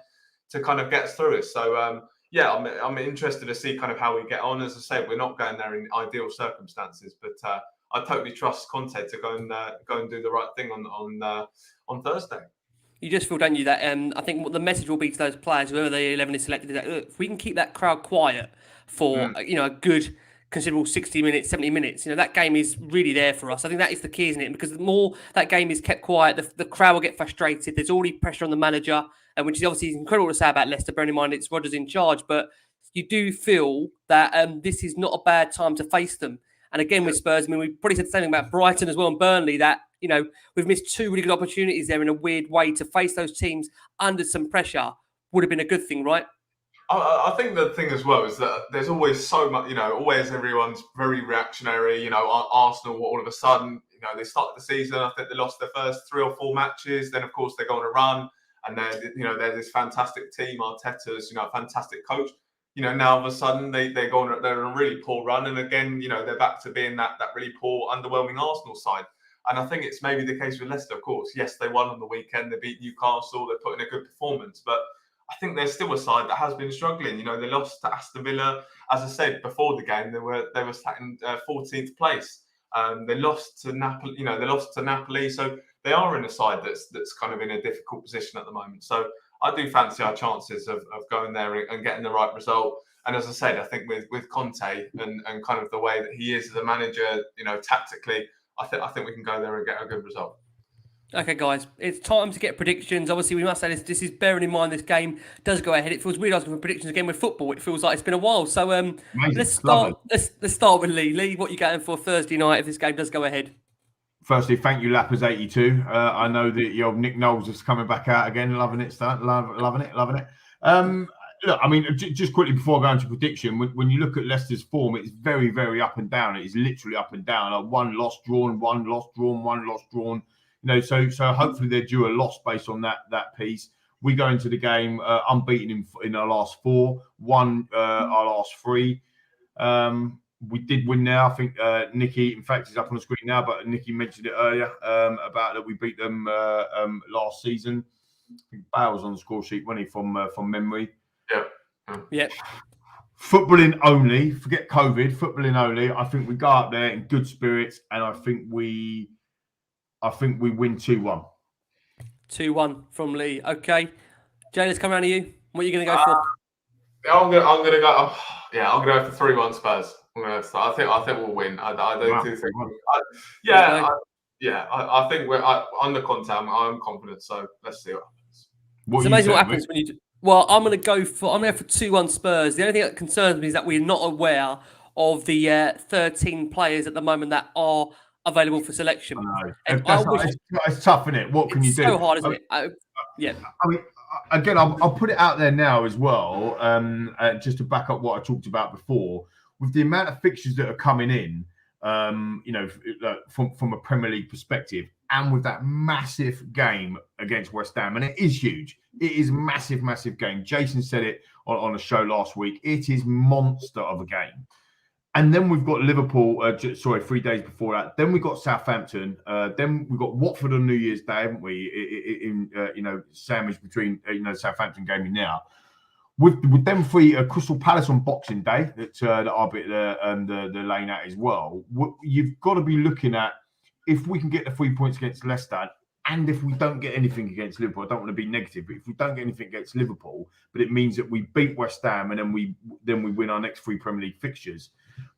to kind of get us through it. So. Yeah, I'm interested to see kind of how we get on. As I say, we're not going there in ideal circumstances, but I totally trust Conte to go and do the right thing on Thursday. You just feel, don't you, that I think what the message will be to those players, whoever the 11 is selected, is that look, if we can keep that crowd quiet for you know, a good considerable 60 minutes, 70 minutes, you know, that game is really there for us. I think that is the key, isn't it? Because the more that game is kept quiet, the crowd will get frustrated. There's already pressure on the manager, which is obviously incredible to say about Leicester, bearing in mind it's Rodgers in charge, but you do feel that this is not a bad time to face them. And again, with Spurs, I mean, we probably said the same thing about Brighton as well and Burnley, that, you know, we've missed 2 really good opportunities there in a weird way to face those teams under some pressure. Would have been a good thing, right? I think the thing as well is that there's always so much, you know, always everyone's very reactionary. You know, Arsenal, all of a sudden, you know, they started the season, I think they lost their first 3 or 4 matches. Then, of course, they go on a run. And they're this fantastic team. Arteta's, you know, a fantastic coach. You know, now all of a sudden they're on a really poor run, and again, you know, they're back to being that really poor, underwhelming Arsenal side. And I think it's maybe the case with Leicester. Of course, yes, they won on the weekend. They beat Newcastle. They put in a good performance, but I think there's still a side that has been struggling. You know, they lost to Aston Villa. As I said before the game, they were sat in 14th place. They lost to Napoli. You know, they lost to Napoli. So they are in a side that's kind of in a difficult position at the moment. So I do fancy our chances of going there and getting the right result. And as I said, I think with Conte and kind of the way that he is as a manager, you know, tactically, I think we can go there and get a good result. Okay, guys, it's time to get predictions. Obviously, we must say this is bearing in mind this game does go ahead. It feels weird asking for predictions again with football. It feels like it's been a while. So let's start with Lee. Lee, what are you going for Thursday night if this game does go ahead? Firstly, thank you, Lappers82. I know that your Nick Knowles is coming back out again. Loving it, loving it. Look, I mean, just quickly before I go into prediction, when you look at Leicester's form, it's very, very up and down. It is literally up and down. Like 1 loss drawn, 1 loss drawn, 1 loss drawn. You know, so hopefully they're due a loss based on that piece. We go into the game unbeaten in our last 4, won our last 3. We did win now. I think Nicky, in fact, is up on the screen now, but Nicky mentioned it earlier about that we beat them last season. I think Bale's on the score sheet, wasn't he, from memory? Yeah. Footballing only, forget COVID, footballing only. I think we go up there in good spirits, and I think we win 2-1. 2-1 from Lee. Okay. Jay, let's come around to you. What are you going to go for? I'm gonna go. I'm gonna go for 3-1 Spurs. I think we'll win. I don't think. I think we're under Conte. I'm confident. So let's see what happens. It's amazing what happens when you do. Well, I'm going to go for 2-1 Spurs. The only thing that concerns me is that we're not aware of the 13 players at the moment that are available for selection. It's tough, isn't it? What can you do? It's so hard, isn't it? Yeah. I mean, again, I'll put it out there now as well, just to back up what I talked about before. With the amount of fixtures that are coming in, from a Premier League perspective, and with that massive game against West Ham, and it is huge. It is massive, massive game. Jason said it on a show last week. It is monster of a game. And then we've got Liverpool, 3 days before that. Then we've got Southampton. Then we've got Watford on New Year's Day, haven't we? Sandwich between, Southampton game now. With them 3, Crystal Palace on Boxing Day, that I'll be the lane at as well. You've got to be looking at, if we can get the 3 points against Leicester, and if we don't get anything against Liverpool, I don't want to be negative, but if we don't get anything against Liverpool, but it means that we beat West Ham and then we win our next 3 Premier League fixtures.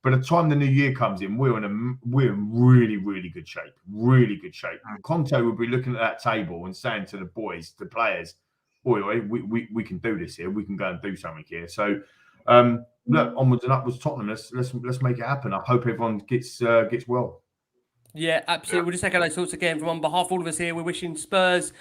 By the time the new year comes in, we're in really, really good shape. Really good shape. Conte will be looking at that table and saying to the boys, the players, "Boy, we can do this here. We can go and do something here." So, look, onwards and upwards, Tottenham. Let's make it happen. I hope everyone gets well. Yeah, absolutely. We'll just echo those thoughts again from on behalf of all of us here. We're wishing Spurs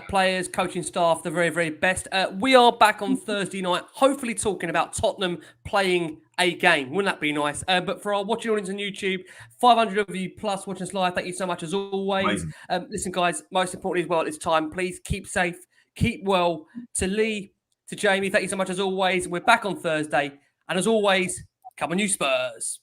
players, coaching staff the very, very best. We are back on Thursday night, hopefully talking about Tottenham playing a game. Wouldn't that be nice? But for our watching audience on YouTube, 500 of you plus watching us live, thank you so much as always. Listen, guys, most importantly as well at this time, please keep safe, keep well. To Lee, to Jamie, thank you so much as always. We're back on Thursday. And as always, come on you Spurs.